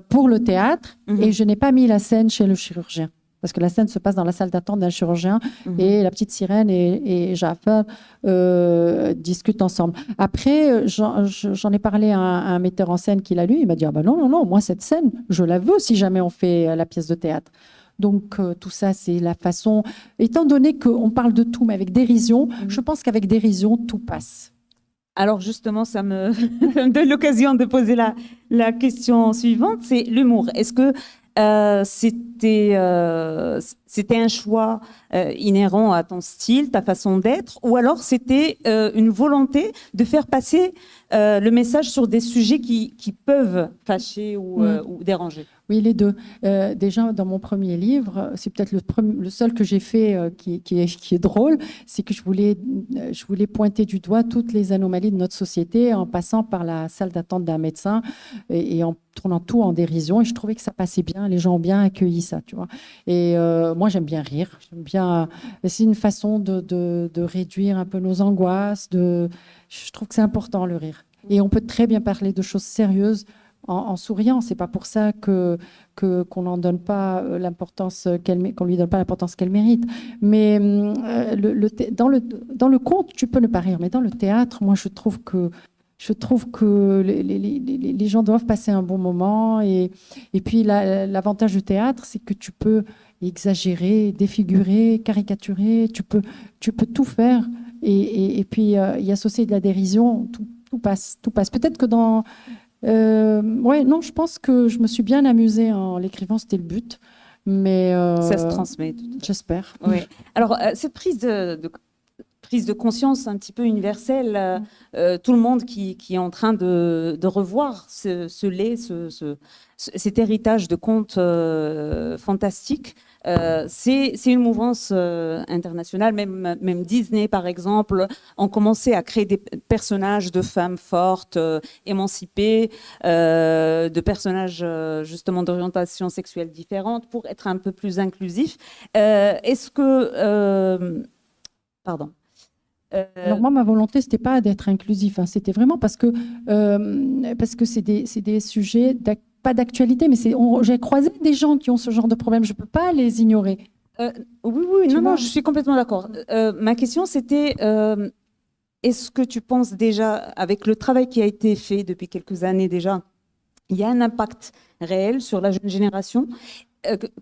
pour le théâtre et je n'ai pas mis la scène chez le chirurgien. Parce que la scène se passe dans la salle d'attente d'un chirurgien et la petite sirène et Jafar discutent ensemble. Après, j'en ai parlé à un metteur en scène qui l'a lu. Il m'a dit ah ben non, moi cette scène, je la veux si jamais on fait la pièce de théâtre. Donc, tout ça, c'est la façon... Étant donné qu'on parle de tout, mais avec dérision, je pense qu'avec dérision, tout passe. Alors, justement, ça me donne l'occasion de poser la question suivante, c'est l'humour. Est-ce que c'était un choix inhérent à ton style, ta façon d'être, ou alors c'était une volonté de faire passer le message sur des sujets qui peuvent fâcher ou déranger? Oui, les deux. Déjà, dans mon premier livre, c'est peut-être le seul que j'ai fait qui est drôle, c'est que je voulais pointer du doigt toutes les anomalies de notre société en passant par la salle d'attente d'un médecin et en tournant tout en dérision. Et je trouvais que ça passait bien, les gens ont bien accueilli ça, tu vois. Et moi, j'aime bien rire. C'est une façon de réduire un peu nos angoisses. Je trouve que c'est important, le rire. Et on peut très bien parler de choses sérieuses en souriant. C'est pas pour ça qu'on n'en donne pas l'importance qu'on lui donne pas l'importance qu'elle mérite. Mais dans le conte, tu peux ne pas rire, mais dans le théâtre, moi, je trouve que les gens doivent passer un bon moment. Et puis, l'avantage du théâtre, c'est que tu peux exagérer, défigurer, caricaturer. Tu peux tout faire. Et puis, y associer de la dérision, tout passe. Peut-être que je pense que je me suis bien amusée en l'écrivant, c'était le but. Mais ça se transmet. J'espère. Oui. Alors, cette prise de conscience un petit peu universelle, tout le monde qui est en train de revoir cet héritage de contes fantastiques, c'est une mouvance internationale. Même Disney, par exemple, ont commencé à créer des personnages de femmes fortes, émancipées, de personnages justement d'orientation sexuelle différente pour être un peu plus inclusifs. Est-ce que... pardon. Alors moi, ma volonté, c'était pas d'être inclusif, hein. C'était vraiment parce que c'est des sujets pas d'actualité, mais j'ai croisé des gens qui ont ce genre de problème. Je peux pas les ignorer. Oui, non, je suis complètement d'accord. Ma question, c'était est-ce que tu penses déjà, avec le travail qui a été fait depuis quelques années déjà, il y a un impact réel sur la jeune génération,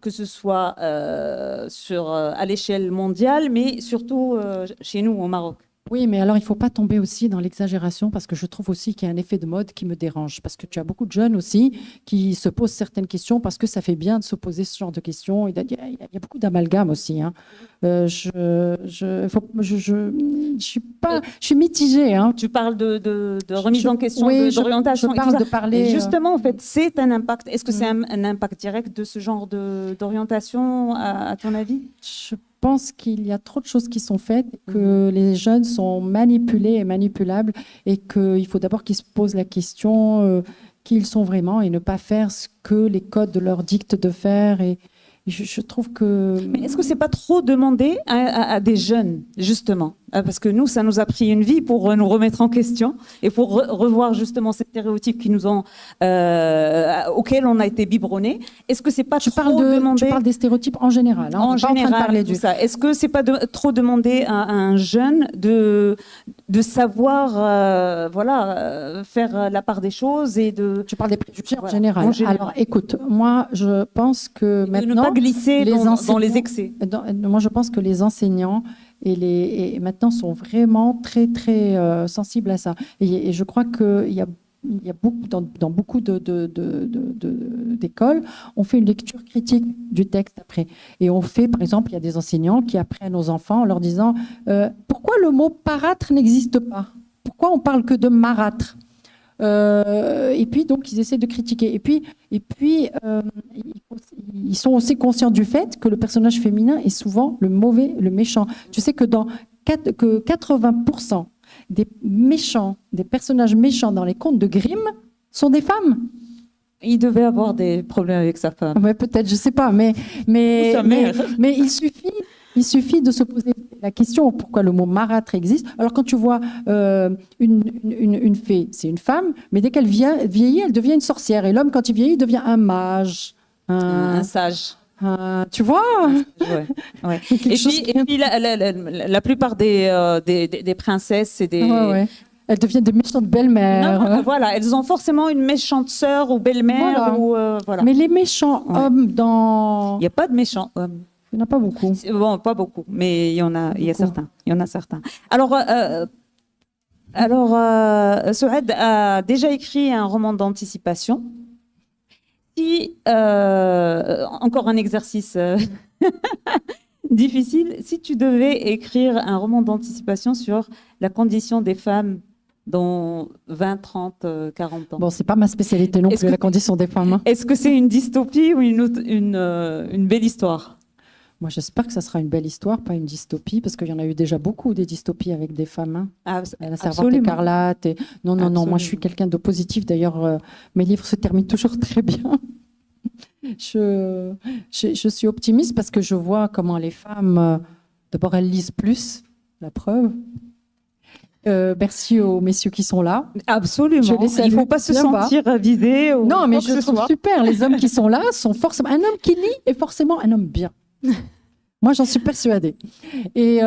que ce soit à l'échelle mondiale, mais surtout chez nous, au Maroc? Oui, mais alors il ne faut pas tomber aussi dans l'exagération parce que je trouve aussi qu'il y a un effet de mode qui me dérange. Parce que tu as beaucoup de jeunes aussi qui se posent certaines questions parce que ça fait bien de se poser ce genre de questions. Il y a beaucoup d'amalgame aussi. Hein. Je suis mitigée. Hein. Tu parles de remise en question, oui, d'orientation. je parle de parler. Et justement, en fait, c'est un impact. Est-ce que c'est un impact direct de ce genre d'orientation, à ton avis? Je pense qu'il y a trop de choses qui sont faites, que les jeunes sont manipulés et manipulables et qu'il faut d'abord qu'ils se posent la question qui ils sont vraiment et ne pas faire ce que les codes leur dictent de faire. Et je trouve que... Mais est-ce que c'est pas trop demandé à des jeunes, justement? Parce que nous, ça nous a pris une vie pour nous remettre en question et pour revoir justement ces stéréotypes qui nous ont, auxquels on a été biberonnés. Est-ce que c'est pas trop demandé? Tu parles des stéréotypes en général. Hein, en général, pas en train de parler tout ça. Est-ce que c'est pas trop demandé à un jeune de savoir, faire la part des choses et de... Tu parles des préjugés Voilà, en général. en général. Alors, écoute, moi, je pense que de maintenant... ne pas glisser dans les excès. Moi, je pense que les enseignants et maintenant sont vraiment très, très sensibles à ça. Et je crois qu'il y a beaucoup, dans beaucoup d'écoles, on fait une lecture critique du texte après. Et on fait, par exemple, il y a des enseignants qui apprennent aux enfants en leur disant pourquoi le mot parâtre n'existe pas? Pourquoi on parle que de marâtre? Et puis, donc, ils essaient de critiquer. Et puis ils sont aussi conscients du fait que le personnage féminin est souvent le mauvais, le méchant. Tu sais que 80% des personnages méchants dans les contes de Grimm sont des femmes. Il devait avoir des problèmes avec sa femme. Ouais, peut-être, je sais pas, mais Sa mère. il suffit de se poser la question pourquoi le mot marâtre existe. Alors quand tu vois une fée, c'est une femme, mais dès qu'elle vieillit, elle devient une sorcière. Et l'homme, quand il vieillit, il devient un mage. Un sage. Tu vois? Ouais. Et puis la plupart des princesses et des... Ouais. Elles deviennent des méchantes belles-mères. Non, voilà, elles ont forcément une méchante sœur ou belle-mère. Voilà. Mais les méchants hommes Il n'y a pas de méchants hommes. Il n'y en a pas beaucoup. Bon, pas beaucoup, mais il y en a certains. Il y en a certains. Alors, Souad a déjà écrit un roman d'anticipation. Encore un exercice difficile. Si tu devais écrire un roman d'anticipation sur la condition des femmes dans 20, 30, 40 ans. Bon, c'est pas ma spécialité non plus, la condition des femmes. Hein. Est-ce que c'est une dystopie ou une belle histoire? Moi, j'espère que ça sera une belle histoire, pas une dystopie, parce qu'il y en a eu déjà beaucoup des dystopies avec des femmes. Hein. La Servante écarlate. Non, moi, je suis quelqu'un de positif. D'ailleurs, mes livres se terminent toujours très bien. Je suis optimiste parce que je vois comment les femmes, d'abord, elles lisent plus, la preuve. Merci aux messieurs qui sont là. Absolument. Il ne faut pas se sentir visé. Non, mais je trouve super. Les hommes qui sont là sont forcément... Un homme qui lit est forcément un homme bien. Moi, j'en suis persuadée. Et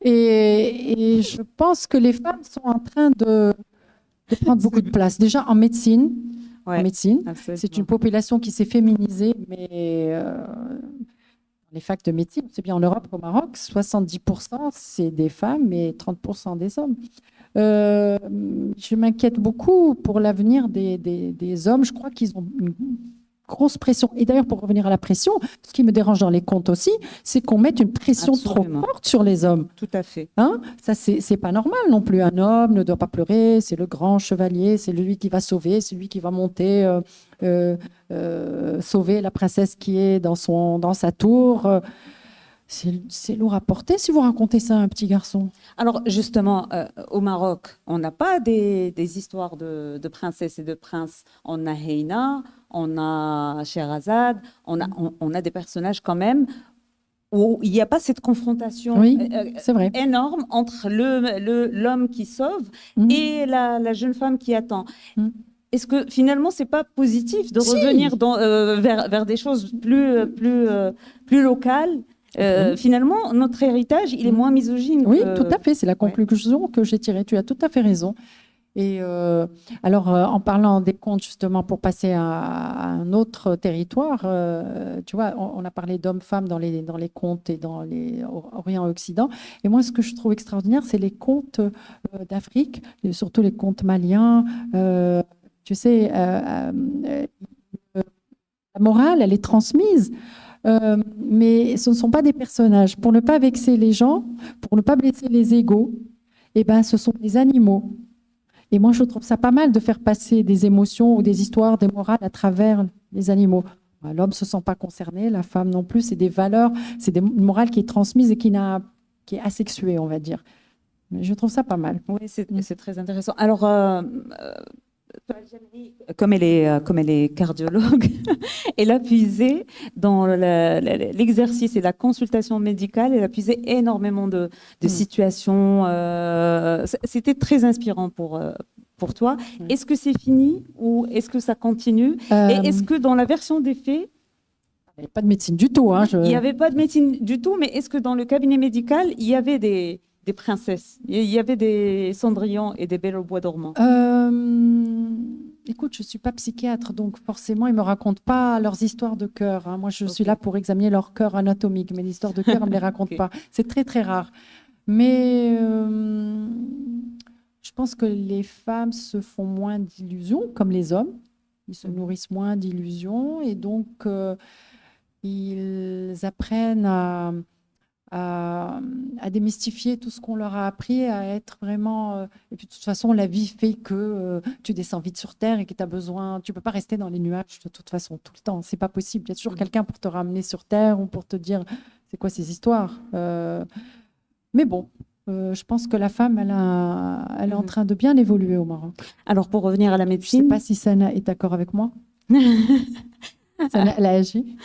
je pense que les femmes sont en train de prendre beaucoup de place. Déjà en médecine. Ouais, en médecine. Absolument. C'est une population qui s'est féminisée, mais les facs de médecine, c'est bien en Europe qu'au Maroc, 70% c'est des femmes et 30% des hommes. Je m'inquiète beaucoup pour l'avenir des hommes. Je crois qu'ils ont une grosse pression. Et d'ailleurs, pour revenir à la pression, ce qui me dérange dans les contes aussi, c'est qu'on mette une pression Absolument. trop forte sur les hommes. Tout à fait. Hein? Ça, c'est pas normal non plus. Un homme ne doit pas pleurer, c'est le grand chevalier, c'est lui qui va sauver, c'est lui qui va monter, sauver la princesse qui est dans sa tour. C'est lourd à porter si vous racontez ça à un petit garçon. Alors justement, au Maroc, on n'a pas des histoires de princesses et de princes. On a Heina, on a Sherazade, on a des personnages quand même où il n'y a pas cette confrontation c'est vrai. énorme entre l'homme qui sauve et la jeune femme qui attend. Est-ce que finalement, c'est pas positif de revenir vers des choses plus locales? Finalement, notre héritage, il est moins misogyne. Oui, tout à fait. C'est la conclusion que j'ai tirée. Tu as tout à fait raison. Et alors, en parlant des contes, justement, pour passer à un autre territoire, tu vois, on a parlé d'hommes-femmes dans les contes et dans les Orient et Occident. Et moi, ce que je trouve extraordinaire, c'est les contes d'Afrique, et surtout les contes maliens. Tu sais, la morale, elle est transmise. Mais ce ne sont pas des personnages. Pour ne pas vexer les gens, pour ne pas blesser les égos, eh ben, ce sont des animaux. Et moi, je trouve ça pas mal de faire passer des émotions ou des histoires, des morales à travers les animaux. L'homme ne se sent pas concerné, la femme non plus. C'est des valeurs, c'est une morale qui est transmise et qui est asexuée, on va dire. Mais je trouve ça pas mal. Oui, c'est très intéressant. Alors, comme elle est cardiologue, elle a puisé dans l'exercice et la consultation médicale, elle a puisé énormément de situations. C'était très inspirant pour toi. Est-ce que c'est fini ou est-ce que ça continue? Et est-ce que dans la version des faits, il n'y avait pas de médecine du tout. Hein, il n'y avait pas de médecine du tout, mais est-ce que dans le cabinet médical, il y avait des princesses, il y avait des Cendrillon et des Belles au bois dormant? Écoute, je ne suis pas psychiatre, donc forcément, ils ne me racontent pas leurs histoires de cœur. Hein. Moi, je suis là pour examiner leur cœur anatomique, mais l'histoire de cœur, on ne me les raconte pas. C'est très, très rare. Mais je pense que les femmes se font moins d'illusions, comme les hommes. Ils se nourrissent moins d'illusions et donc ils apprennent à démystifier tout ce qu'on leur a appris, à être vraiment... et puis de toute façon, la vie fait que tu descends vite sur Terre et que tu as besoin... Tu ne peux pas rester dans les nuages de toute façon, tout le temps. C'est pas possible. Il y a toujours quelqu'un pour te ramener sur Terre ou pour te dire c'est quoi ces histoires. Mais bon, je pense que la femme, elle est en train de bien évoluer au Maroc. Alors, pour revenir à la Je ne sais médecine... pas si Sana est d'accord avec moi. Elle a agi.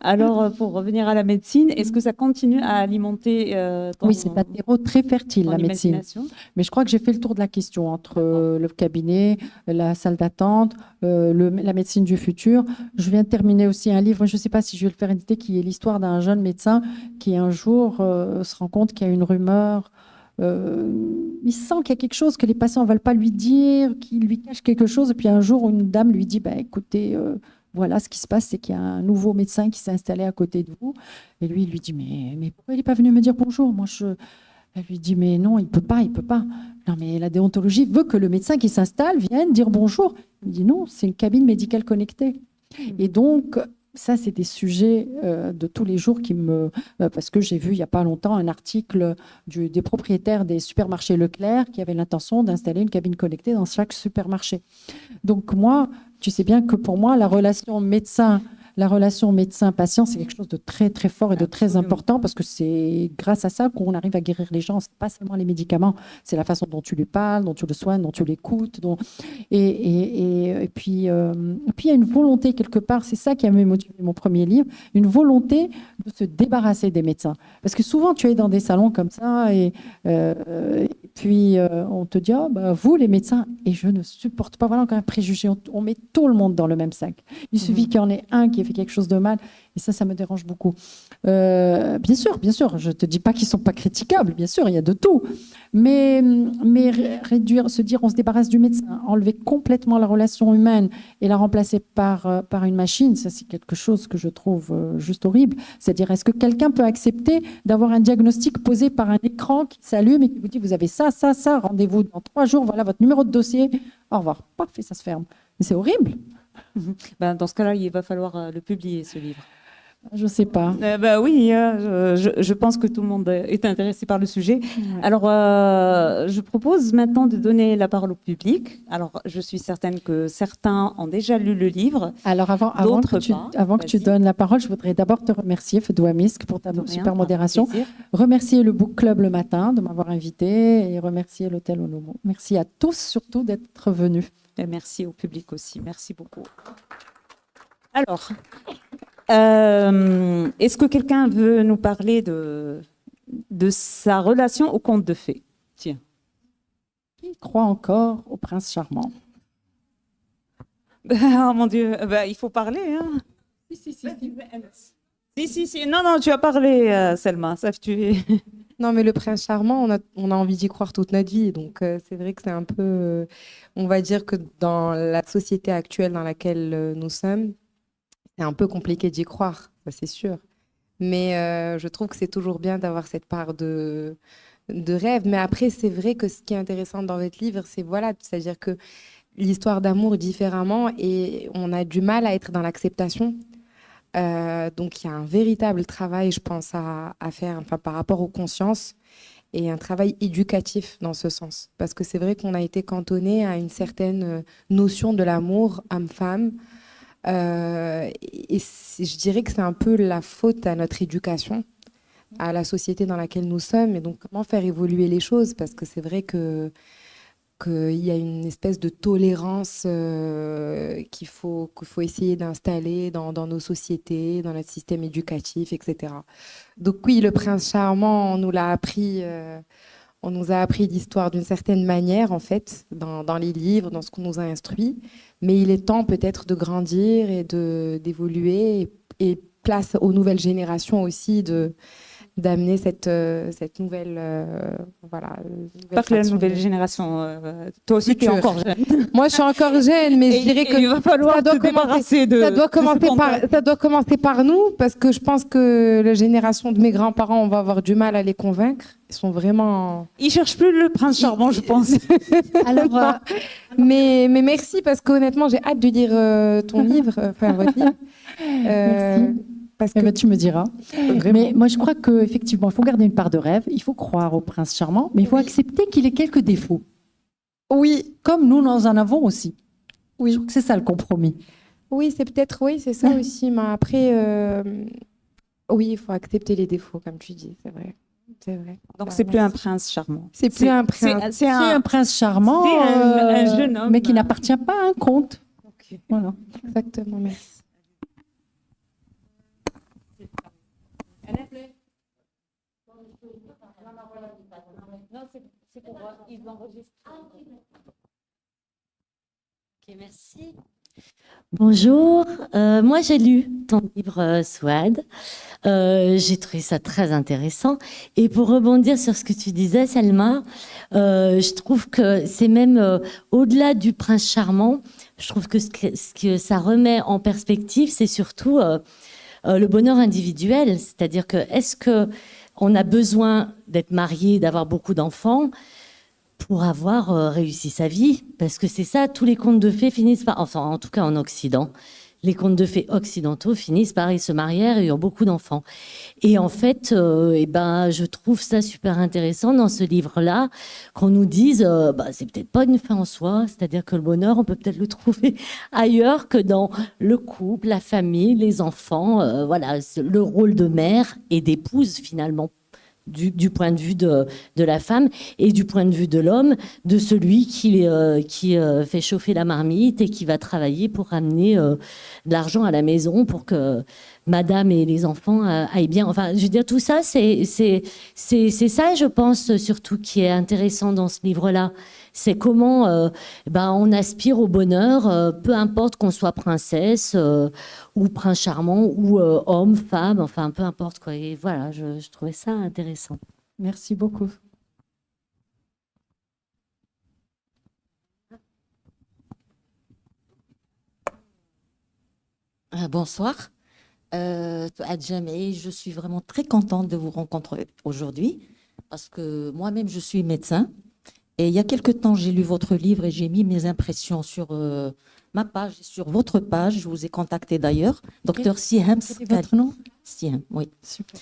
Alors, pour revenir à la médecine, est-ce que ça continue à alimenter Oui, c'est un terreau très fertile, la médecine. imagination? Mais je crois que j'ai fait le tour de la question entre le cabinet, la salle d'attente, la médecine du futur. Je viens de terminer aussi un livre, je ne sais pas si je vais le faire éditer, qui est l'histoire d'un jeune médecin qui un jour se rend compte qu'il y a une rumeur. Il sent qu'il y a quelque chose que les patients ne veulent pas lui dire, qu'il lui cache quelque chose. Et puis un jour, une dame lui dit, bah, écoutez... voilà, ce qui se passe, c'est qu'il y a un nouveau médecin qui s'est installé à côté de vous. Et lui, il lui dit, mais pourquoi il n'est pas venu me dire bonjour? Elle lui dit, mais non, il ne peut pas, il ne peut pas. Non, mais la déontologie veut que le médecin qui s'installe vienne dire bonjour. Il dit, non, c'est une cabine médicale connectée. Et donc, ça, c'est des sujets de tous les jours parce que j'ai vu il n'y a pas longtemps un article des propriétaires des supermarchés Leclerc qui avaient l'intention d'installer une cabine connectée dans chaque supermarché. Donc moi, tu sais bien que pour moi, la relation médecin-patient, c'est quelque chose de très, très fort et de très important parce que c'est grâce à ça qu'on arrive à guérir les gens. Ce n'est pas seulement les médicaments, c'est la façon dont tu lui parles, dont tu le soignes, dont tu l'écoutes. Et puis, il y a une volonté quelque part, c'est ça qui a motivé mon premier livre, une volonté de se débarrasser des médecins. Parce que souvent, tu es dans des salons comme ça et puis on te dit, oh, bah, vous les médecins, et je ne supporte pas, voilà encore un préjugé, on met tout le monde dans le même sac. Il suffit qu'il y en ait un qui ait fait quelque chose de mal, et ça me dérange beaucoup. Bien sûr, je ne te dis pas qu'ils ne sont pas critiquables, bien sûr, il y a de tout. Mais réduire, se dire on se débarrasse du médecin, enlever complètement la relation humaine et la remplacer par une machine, ça c'est quelque chose que je trouve juste horrible. C'est-à-dire, est-ce que quelqu'un peut accepter d'avoir un diagnostic posé par un écran qui s'allume et qui vous dit vous avez ça, rendez-vous dans 3 jours, voilà votre numéro de dossier, au revoir, paf, et ça se ferme. Mais c'est horrible. Ben, dans ce cas-là, il va falloir le publier, ce livre. Je ne sais pas. Oui, je pense que tout le monde est intéressé par le sujet. Ouais. Alors, je propose maintenant de donner la parole au public. Alors, je suis certaine que certains ont déjà lu le livre. Alors, avant que tu donnes la parole, je voudrais d'abord te remercier, Fedoua Misk, pour ta super modération. Remercier le Book Club le matin de m'avoir invité et remercier l'Hôtel Olomo. Merci à tous, surtout, d'être venus. Et merci au public aussi. Merci beaucoup. Alors... est-ce que quelqu'un veut nous parler de sa relation au conte de fées? Tiens. Qui croit encore au prince charmant? Oh mon Dieu, il faut parler. Hein. Si. Non, tu as parlé, Selma. Ça, Non, mais le prince charmant, on a envie d'y croire toute notre vie. Donc, c'est vrai que c'est un peu. On va dire que dans la société actuelle dans laquelle nous sommes, c'est un peu compliqué d'y croire, ça c'est sûr. Mais je trouve que c'est toujours bien d'avoir cette part de rêve. Mais après, c'est vrai que ce qui est intéressant dans votre livre, c'est voilà, c'est-à-dire que l'histoire d'amour différemment et on a du mal à être dans l'acceptation. Donc, il y a un véritable travail, je pense, à faire enfin, par rapport aux consciences et un travail éducatif dans ce sens. Parce que c'est vrai qu'on a été cantonné à une certaine notion de l'amour homme-femme. Je dirais que c'est un peu la faute à notre éducation, à la société dans laquelle nous sommes. Et donc, comment faire évoluer les choses? Parce que c'est vrai qu'il y a une espèce de tolérance qu'il faut essayer d'installer dans nos sociétés, dans notre système éducatif, etc. Donc oui, le prince charmant, on nous l'a appris, on nous a appris l'histoire d'une certaine manière, en fait, dans les livres, dans ce qu'on nous a instruit. Mais il est temps peut-être de grandir et d'évoluer et place aux nouvelles générations aussi d'amener cette nouvelle voilà Pas que la façon nouvelle de- génération. Toi aussi, tu es Future. encore jeune. Moi, je suis encore jeune, mais je dirais que il va falloir ça doit te débarrasser de. ça doit de ce ça doit commencer par nous, parce que je pense que la génération de mes grands-parents, on va avoir du mal à les convaincre. Ils sont vraiment. Ils cherchent plus le prince charmant, je pense. Alors, Mais merci, parce qu'honnêtement, j'ai hâte de lire ton livre, enfin votre livre. Parce que eh ben, tu me diras. vraiment. Mais moi, je crois qu'effectivement, il faut garder une part de rêve. Il faut croire au prince charmant, mais il faut accepter qu'il ait quelques défauts. Oui, Comme nous en avons aussi. Oui. Je trouve que c'est ça le compromis. oui, c'est peut-être, oui, c'est ça aussi. Mais après, oui, il faut accepter les défauts, comme tu dis, c'est vrai. C'est vrai. Donc, Bah, c'est plus un merci. prince charmant. C'est plus un prince. C'est C'est un prince charmant, c'est un jeune homme. mais qui n'appartient pas à un conte. Voilà. Exactement, merci. Ok, merci. Bonjour, moi j'ai lu ton livre Souad. J'ai trouvé ça très intéressant. Et pour rebondir sur ce que tu disais, Selma, je trouve que c'est même au-delà du prince charmant, je trouve que ce que ça remet en perspective, c'est surtout le bonheur individuel. C'est-à-dire que est-ce que on a besoin d'être marié, d'avoir beaucoup d'enfants pour avoir réussi sa vie? Parce que c'est ça, tous les contes de fées finissent par, enfin en tout cas en Occident, les contes de fées occidentaux finissent par ils se marièrent et eurent beaucoup d'enfants. Et en fait, eh ben, je trouve ça super intéressant dans ce livre-là qu'on nous dise, c'est peut-être pas une fin en soi, c'est-à-dire que le bonheur, on peut peut-être le trouver ailleurs que dans le couple, la famille, les enfants, voilà, le rôle de mère et d'épouse finalement. Du point de vue de la femme et du point de vue de l'homme, de celui qui fait chauffer la marmite et qui va travailler pour ramener de l'argent à la maison pour que madame et les enfants aillent bien. Enfin, je veux dire, tout ça, c'est ça, je pense, surtout qui est intéressant dans ce livre-là. C'est comment on aspire au bonheur, peu importe qu'on soit princesse ou prince charmant ou homme, femme, enfin peu importe quoi. Et voilà, je trouvais ça intéressant. Merci beaucoup. Bonsoir. Adjem, et je suis vraiment très contente de vous rencontrer aujourd'hui parce que moi-même, je suis médecin. Et il y a quelque temps, j'ai lu votre livre et j'ai mis mes impressions sur ma page et sur votre page. Je vous ai contacté d'ailleurs, docteur Siham. C'est votre nom? Siham, oui. Super.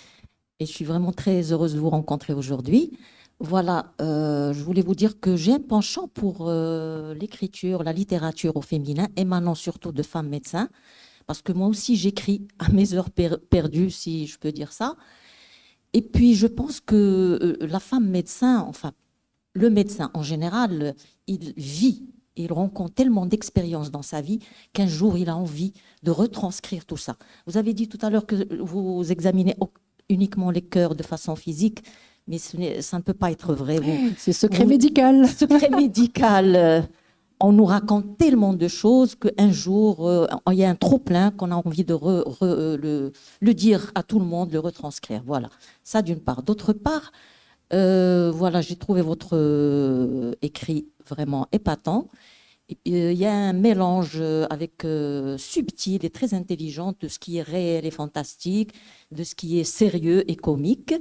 Et je suis vraiment très heureuse de vous rencontrer aujourd'hui. Voilà, je voulais vous dire que j'ai un penchant pour l'écriture, la littérature au féminin, émanant surtout de femmes médecins, parce que moi aussi j'écris à mes heures perdues, si je peux dire ça. Et puis je pense que la femme médecin, enfin le médecin en général, il vit, il rencontre tellement d'expériences dans sa vie qu'un jour il a envie de retranscrire tout ça. Vous avez dit tout à l'heure que vous examinez uniquement les cœurs de façon physique, mais ça ne peut pas être vrai. C'est secret médical. Secret médical. On nous raconte tellement de choses qu'un jour, il y a un trop-plein qu'on a envie de le dire à tout le monde, le retranscrire. Voilà, ça d'une part. D'autre part, Voilà, j'ai trouvé votre écrit vraiment épatant. Il y a un mélange avec subtil et très intelligent de ce qui est réel et fantastique, de ce qui est sérieux et comique.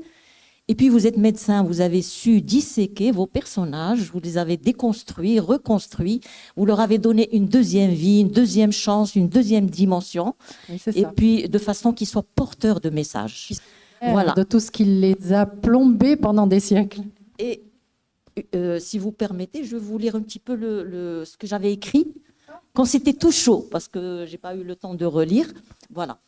Et puis vous êtes médecin, vous avez su disséquer vos personnages, vous les avez déconstruits, reconstruits, vous leur avez donné une deuxième vie, une deuxième chance, une deuxième dimension, Oui, c'est et ça. puis de façon qu'ils soient porteurs de messages. Voilà. De tout ce qui les a plombés pendant des siècles. Et si vous permettez, je vais vous lire un petit peu ce que j'avais écrit quand c'était tout chaud, parce que je n'ai pas eu le temps de relire. Voilà.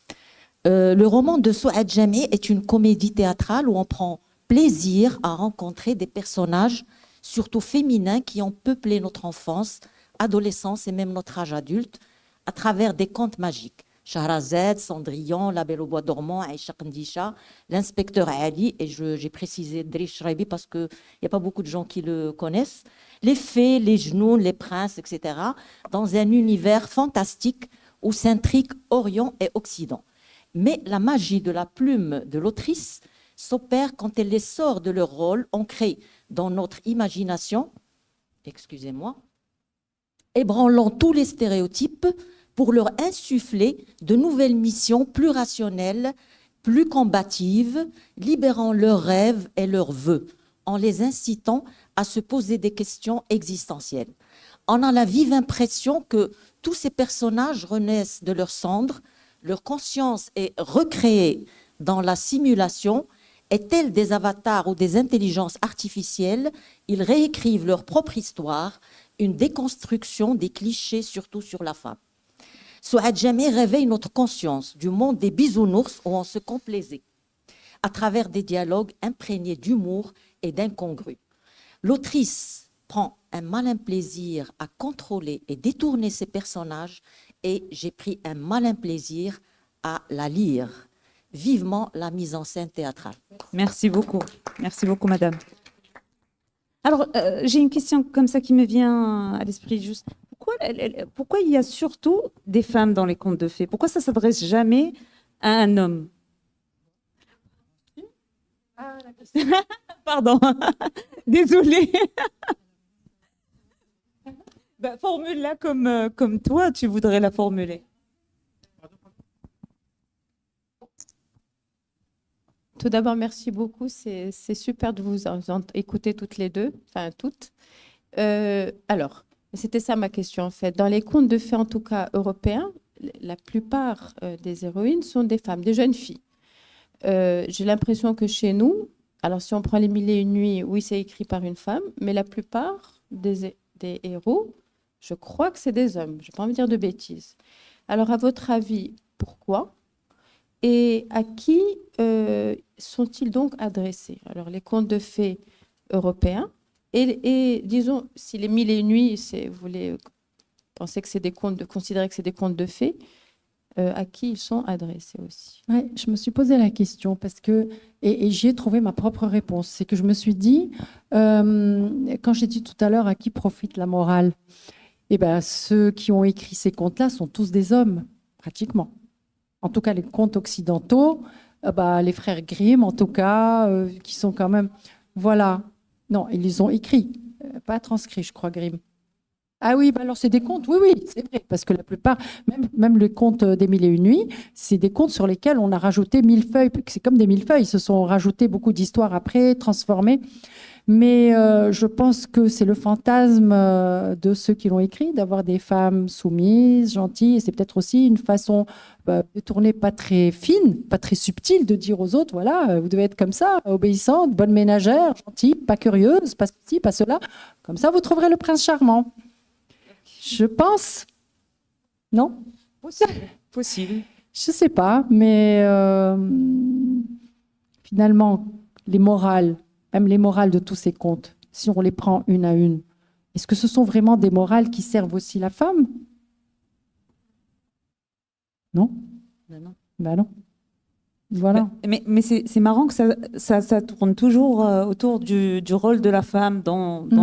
Le roman de Souad Jamé est une comédie théâtrale où on prend plaisir à rencontrer des personnages, surtout féminins, qui ont peuplé notre enfance, adolescence et même notre âge adulte, à travers des contes magiques. Shahrazad, Cendrillon, La Belle au bois dormant, Aïcha Kandisha, l'inspecteur Ali, et j'ai précisé Driss Rabi parce qu'il n'y a pas beaucoup de gens qui le connaissent, les fées, les genoux, les princes, etc., dans un univers fantastique où s'intriguent Orient et Occident. Mais la magie de la plume de l'autrice s'opère quand elle les sort de leur rôle ancré dans notre imagination, excusez-moi, ébranlant tous les stéréotypes pour leur insuffler de nouvelles missions plus rationnelles, plus combatives, libérant leurs rêves et leurs vœux, en les incitant à se poser des questions existentielles. On a la vive impression que tous ces personnages renaissent de leurs cendres, leur conscience est recréée dans la simulation, et tels des avatars ou des intelligences artificielles, ils réécrivent leur propre histoire, une déconstruction des clichés, surtout sur la femme. Souad Jamé réveille notre conscience du monde des bisounours où on se complaisait, à travers des dialogues imprégnés d'humour et d'incongru. L'autrice prend un malin plaisir à contrôler et détourner ses personnages et j'ai pris un malin plaisir à la lire. Vivement la mise en scène théâtrale. Merci beaucoup, madame. Alors, j'ai une question comme ça qui me vient à l'esprit juste. Pourquoi il y a surtout des femmes dans les contes de fées? Pourquoi ça s'adresse jamais à un homme? Pardon, désolée. Ben, formule-la comme toi, tu voudrais la formuler. Tout d'abord, merci beaucoup. C'est super de vous écouter toutes les deux, enfin toutes. Alors, c'était ça ma question en fait. Dans les contes de fées, en tout cas européens, la plupart des héroïnes sont des femmes, des jeunes filles. J'ai l'impression que chez nous, alors si on prend les Mille et une nuits, oui, c'est écrit par une femme, mais la plupart des héros, je crois que c'est des hommes. Je n'ai pas envie de dire de bêtises. Alors, à votre avis, pourquoi ? Et à qui sont-ils donc adressés? Alors, les contes de fées européens, et disons, si les Mille et une nuits, vous voulez penser que c'est des contes, considérer que c'est des contes de fées, à qui ils sont adressés aussi? Ouais, je me suis posé la question parce que, et j'y ai trouvé ma propre réponse. C'est que je me suis dit, quand j'ai dit tout à l'heure à qui profite la morale, eh ben, ceux qui ont écrit ces contes-là sont tous des hommes, pratiquement. En tout cas, les contes occidentaux, les frères Grimm, en tout cas, qui sont quand même... Voilà. Non, ils les ont écrits, pas transcrits, je crois, Grimm. Ah oui, alors c'est des contes, oui, c'est vrai, parce que la plupart, même les contes des Mille et une nuits, c'est des contes sur lesquels on a rajouté millefeuilles, c'est comme des millefeuilles, ils se sont rajoutés beaucoup d'histoires après, transformées. Mais je pense que c'est le fantasme de ceux qui l'ont écrit, d'avoir des femmes soumises, gentilles, et c'est peut-être aussi une façon détournée, pas très fine, pas très subtile, de dire aux autres, voilà, vous devez être comme ça, obéissante, bonne ménagère, gentille, pas curieuse, pas ceci, pas cela. Comme ça, vous trouverez le prince charmant. Je pense. Non? Possible. Je sais pas, mais finalement, les morales, même les morales de tous ces contes, si on les prend une à une, est-ce que ce sont vraiment des morales qui servent aussi la femme? Non? Non. Ben non. Voilà. Mais c'est marrant que ça tourne toujours autour du rôle de la femme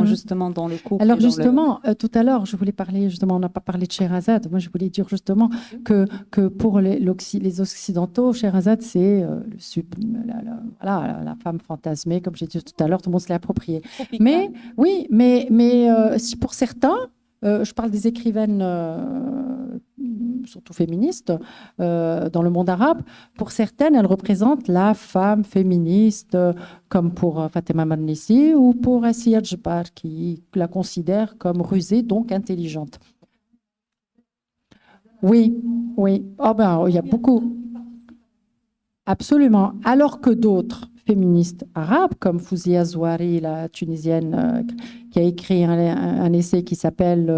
justement dans le couple. Alors et dans justement, tout à l'heure, je voulais parler, justement, on n'a pas parlé de Sherazade. Moi, je voulais dire justement que pour les Occidentaux, Sherazade, c'est la femme fantasmée, comme j'ai dit tout à l'heure, tout le monde se l'est approprié. Mais oui, mais pour certains, je parle des écrivaines, surtout féministes, dans le monde arabe. Pour certaines, elles représentent la femme féministe, comme pour Fatima Mernissi ou pour Assia Djbar, qui la considère comme rusée, donc intelligente. Oui, oui. Oh ben, il y a beaucoup. Absolument. Alors que d'autres féministes arabes, comme Fouzia Zouari, la Tunisienne, qui a écrit un essai qui s'appelle...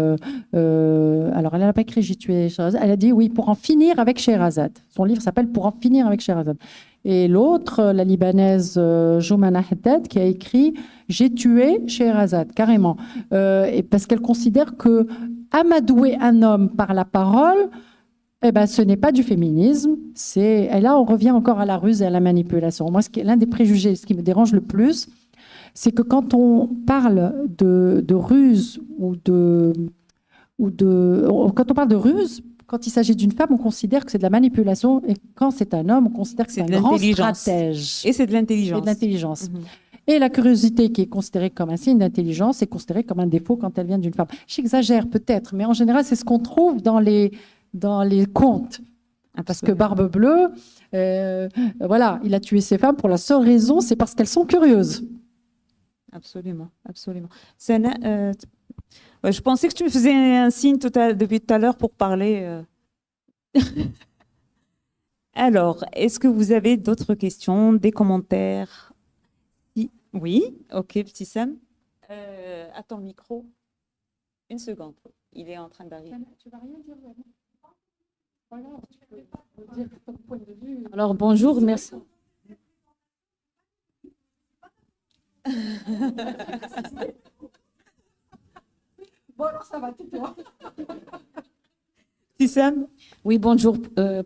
alors, elle n'a pas écrit « J'ai tué Sherazade », elle a dit « Oui, pour en finir avec Sherazade ». Son livre s'appelle « Pour en finir avec Sherazade ». Et l'autre, la Libanaise Joumana Haddad, qui a écrit « J'ai tué Sherazade », carrément. Et parce qu'elle considère que amadouer un homme par la parole... Eh ben, ce n'est pas du féminisme. Et là, on revient encore à la ruse et à la manipulation. Moi, l'un des préjugés, ce qui me dérange le plus, c'est que quand on parle de ruse quand on parle de ruse, quand il s'agit d'une femme, on considère que c'est de la manipulation, et quand c'est un homme, on considère que c'est un grand stratège. Et c'est de l'intelligence. Et de l'intelligence. Et la curiosité, qui est considérée comme un signe d'intelligence, est considérée comme un défaut quand elle vient d'une femme. J'exagère peut-être, mais en général, c'est ce qu'on trouve dans les contes. Parce que Barbe Bleue, voilà, il a tué ses femmes pour la seule raison, c'est parce qu'elles sont curieuses. Absolument, absolument. Je pensais que tu me faisais un signe depuis tout à l'heure pour parler. Alors, est-ce que vous avez d'autres questions, des commentaires? Oui, ok, petit Sam. Attends, micro. Une seconde. Il est en train d'arriver. Tu vas rien dire, voilà, tu peux dire ton point de vue. Alors bonjour, merci. Bon alors ça va, tais-toi. Si Sam. Oui, bonjour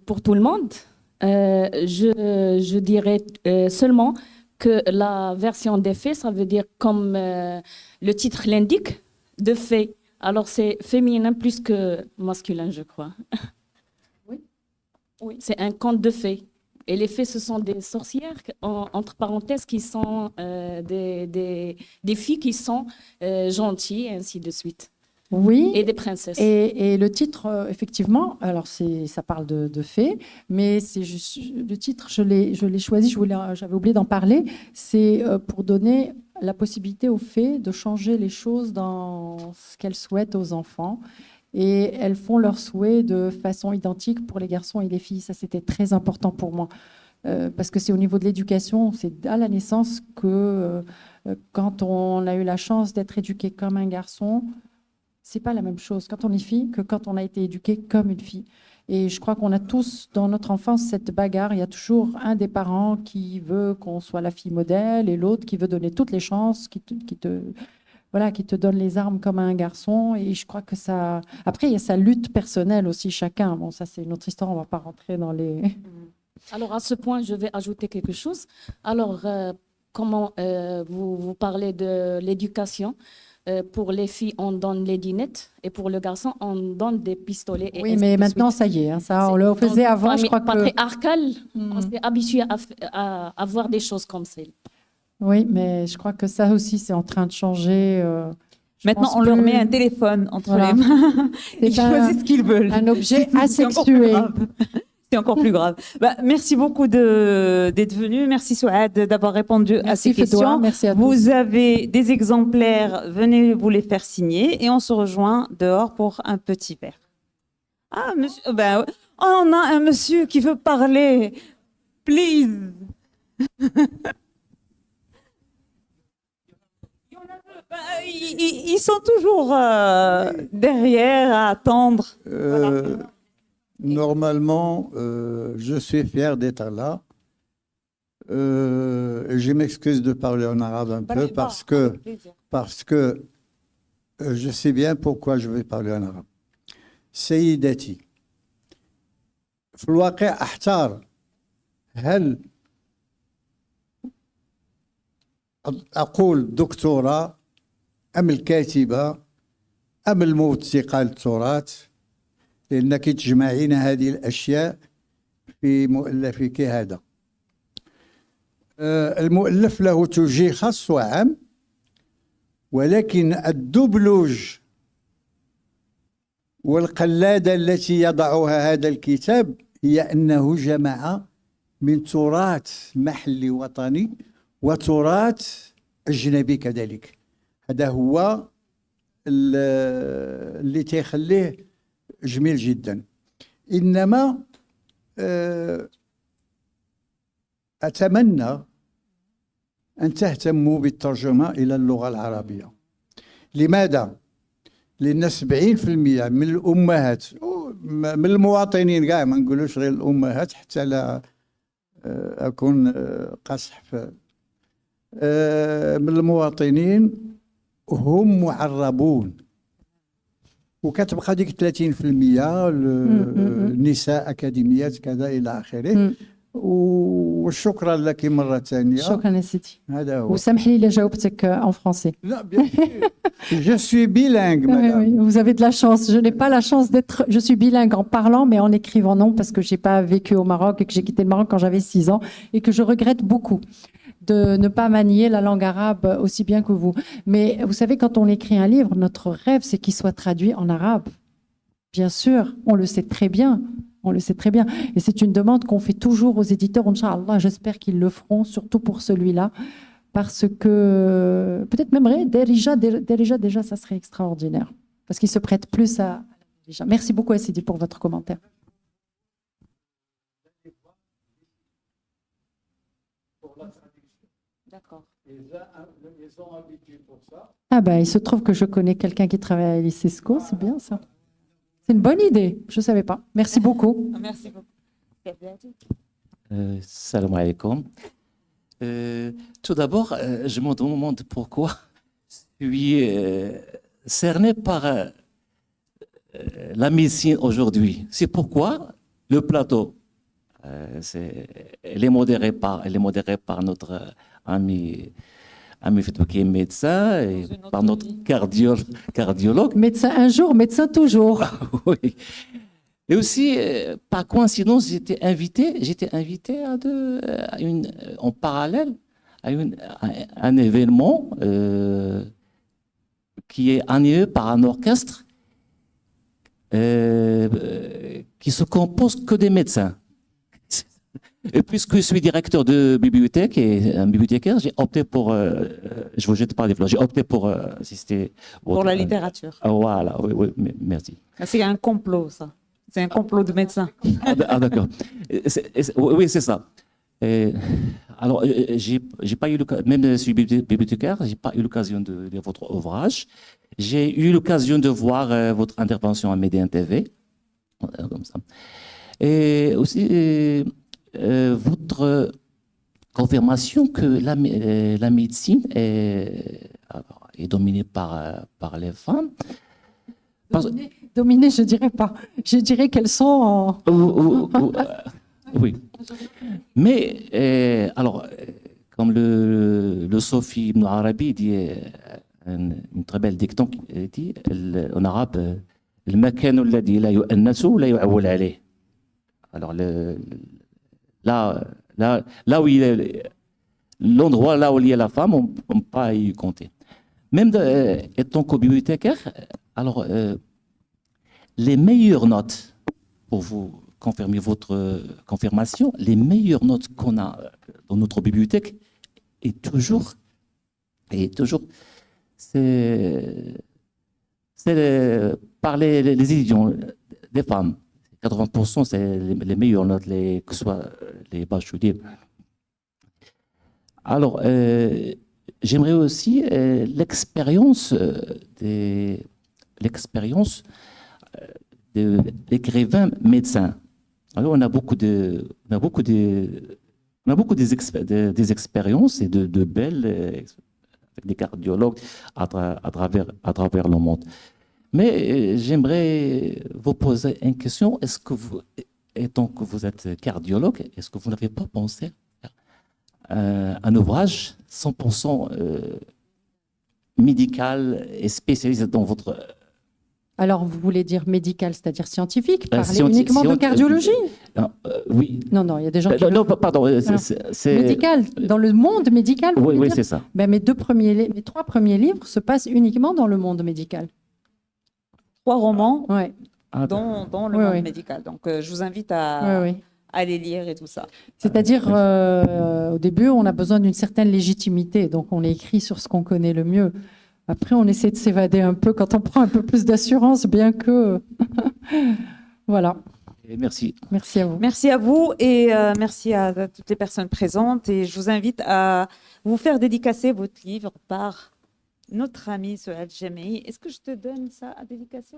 pour tout le monde. Je dirais seulement que la version des faits, ça veut dire comme le titre l'indique, de faits. Alors c'est féminin plus que masculin, je crois. Oui. C'est un conte de fées. Et les fées, ce sont des sorcières, entre parenthèses, qui sont des filles qui sont gentilles, et ainsi de suite. Oui. Et des princesses. Et le titre, effectivement, alors ça parle de fées, mais c'est juste le titre, je l'ai choisi, j'avais oublié d'en parler, c'est pour donner la possibilité aux fées de changer les choses dans ce qu'elles souhaitent aux enfants. Et elles font leurs souhaits de façon identique pour les garçons et les filles. Ça, c'était très important pour moi. Parce que c'est au niveau de l'éducation, c'est à la naissance que quand on a eu la chance d'être éduqué comme un garçon, c'est pas la même chose quand on est fille que quand on a été éduqué comme une fille. Et je crois qu'on a tous, dans notre enfance, cette bagarre. Il y a toujours un des parents qui veut qu'on soit la fille modèle et l'autre qui veut donner toutes les chances, qui te donne les armes comme un garçon. Et je crois que ça... Après, il y a sa lutte personnelle aussi, chacun. Bon, ça, c'est une autre histoire, on ne va pas rentrer dans les... Alors, à ce point, je vais ajouter quelque chose. Alors, comment vous parlez de l'éducation, pour les filles, on donne les dinettes, et pour le garçon, on donne des pistolets. Et oui, mais maintenant, ça y est, hein, ça, on le faisait avant, je crois que... Patriarcal, on s'est habitué à voir des choses comme ça. Oui, mais je crois que ça aussi, c'est en train de changer. Maintenant, on leur met un téléphone entre les mains. Ils choisissent ce qu'ils veulent. Un objet asexué. C'est encore plus grave. Merci beaucoup d'être venu. Merci Souad d'avoir répondu à ces questions. Merci à vous avez des exemplaires, venez vous les faire signer et on se rejoint dehors pour un petit verre. Ah, monsieur, on a un monsieur qui veut parler. Please. Ils sont toujours derrière à attendre. Voilà. Normalement, je suis fier d'être là. Je m'excuse de parler en arabe un peu parce que je sais bien pourquoi je vais parler en arabe. سيداتي في الواقع أحتار هل أقول دكتورة أم الكاتبة أم الموثقة للتراث، لأنك تجمعين هذه الأشياء في مؤلفك هذا. المؤلف له توجيه خاص وعام، ولكن الدبلوج والقلادة التي يضعها هذا الكتاب هي أنه جمع من تراث محلي وطني وتراث أجنبي كذلك. هذا هو اللي تيخليه جميل جدا. إنما أتمنى أن تهتموا بالترجمة إلى اللغة العربية. لماذا؟ لأن 70% من الأمهات، من المواطنين كاع، ما نقولوش غير الأمهات حتى لا أكون قاصح، من المواطنين هم معربون، وكتبقى ديك 30% النساء أكاديميات كذا إلى آخره. وشكرا لك مرة ثانية. شكرا يا سيدي. هذا هو. وسامحي لي إلا جاوبتك en français. Non, bien sûr. Je suis bilingue, madame. Oui, vous avez de la chance. Je n'ai pas la chance d'être. Je suis bilingue en parlant, mais en écrivant non, parce que j'ai pas vécu au Maroc et que j'ai quitté le Maroc quand j'avais 6 ans et que je regrette beaucoup de ne pas manier la langue arabe aussi bien que vous. Mais vous savez, quand on écrit un livre, notre rêve, c'est qu'il soit traduit en arabe. Bien sûr, on le sait très bien. On le sait très bien. Et c'est une demande qu'on fait toujours aux éditeurs. Inch'Allah, j'espère qu'ils le feront, surtout pour celui-là. Parce que peut-être même déjà, ça serait extraordinaire. Parce qu'il se prête plus à déjà. Merci beaucoup, Assidi, pour votre commentaire. D'accord. Ah ben, il se trouve que je connais quelqu'un qui travaille à l'ICESCO, c'est bien ça. C'est une bonne idée, je ne savais pas. Merci beaucoup. Merci beaucoup. Salam alaikum. Tout d'abord, je me demande pourquoi je suis cerné par la médecine aujourd'hui. C'est pourquoi le plateau, elle est modéré par notre ami Fatou qui est médecin et par notre cardiologue. Médecin un jour, médecin toujours. Oui. Et aussi, par coïncidence, j'étais invité en parallèle à un événement qui est animé par un orchestre qui se compose que des médecins. Et puisque je suis directeur de bibliothèque et un bibliothécaire, j'ai opté pour, je vous jette pas des fleurs, j'ai opté pour assister. Pour la littérature. Voilà, oui, merci. C'est un complot, ça. C'est un complot de médecins. Ah d'accord. Oui, c'est ça. Alors, j'ai pas eu même si je suis bibliothécaire, j'ai pas eu l'occasion de lire votre ouvrage. J'ai eu l'occasion de voir votre intervention à Médien TV, comme ça. Et aussi votre confirmation que la médecine est dominée par les femmes. Dominées, je dirais pas. Je dirais qu'elles sont oui. Mais, alors, comme le Sofi Ibn Arabi dit, une très belle dicton qui dit en arabe, المكان الذي لا يؤنس لا يعول عليه. Alors, là où il est, l'endroit là où il y a la femme, on ne peut pas y compter. Même étant co-bibliothécaire, alors, les meilleures notes, pour vous confirmer votre confirmation, les meilleures notes qu'on a dans notre bibliothèque est toujours c'est par les étudiants, des femmes. 80%, c'est les meilleures notes, que ce soit les bacheliers. Alors, j'aimerais aussi l'expérience d'écrivains médecins. Alors, on a beaucoup des expériences et de belles avec des cardiologues à travers le monde. Mais j'aimerais vous poser une question. Est-ce que et tant que vous êtes cardiologue, est-ce que vous n'avez pas pensé à un ouvrage 100% médical et spécialisé dans votre... Alors, vous voulez dire médical, c'est-à-dire scientifique, parler scienti- uniquement de cardiologie? Oui. Non, il y a des gens qui... Non, pardon. C'est Médical, dans le monde médical, vous Oui, voulez oui, dire? c'est ça. Ben, mes 3 premiers livres se passent uniquement dans le monde médical. 3 romans Ouais. dans le Oui, monde oui. médical. Donc, je vous invite à, Oui, oui. à les lire et tout ça. C'est-à-dire, au début, on a besoin d'une certaine légitimité, donc on écrit sur ce qu'on connaît le mieux. Après, on essaie de s'évader un peu quand on prend un peu plus d'assurance, bien que... Voilà. Et merci. Merci à vous. Merci à vous et merci à toutes les personnes présentes. Et je vous invite à vous faire dédicacer votre livre par notre ami Souad Jamaï. Est-ce que je te donne ça à dédicacer?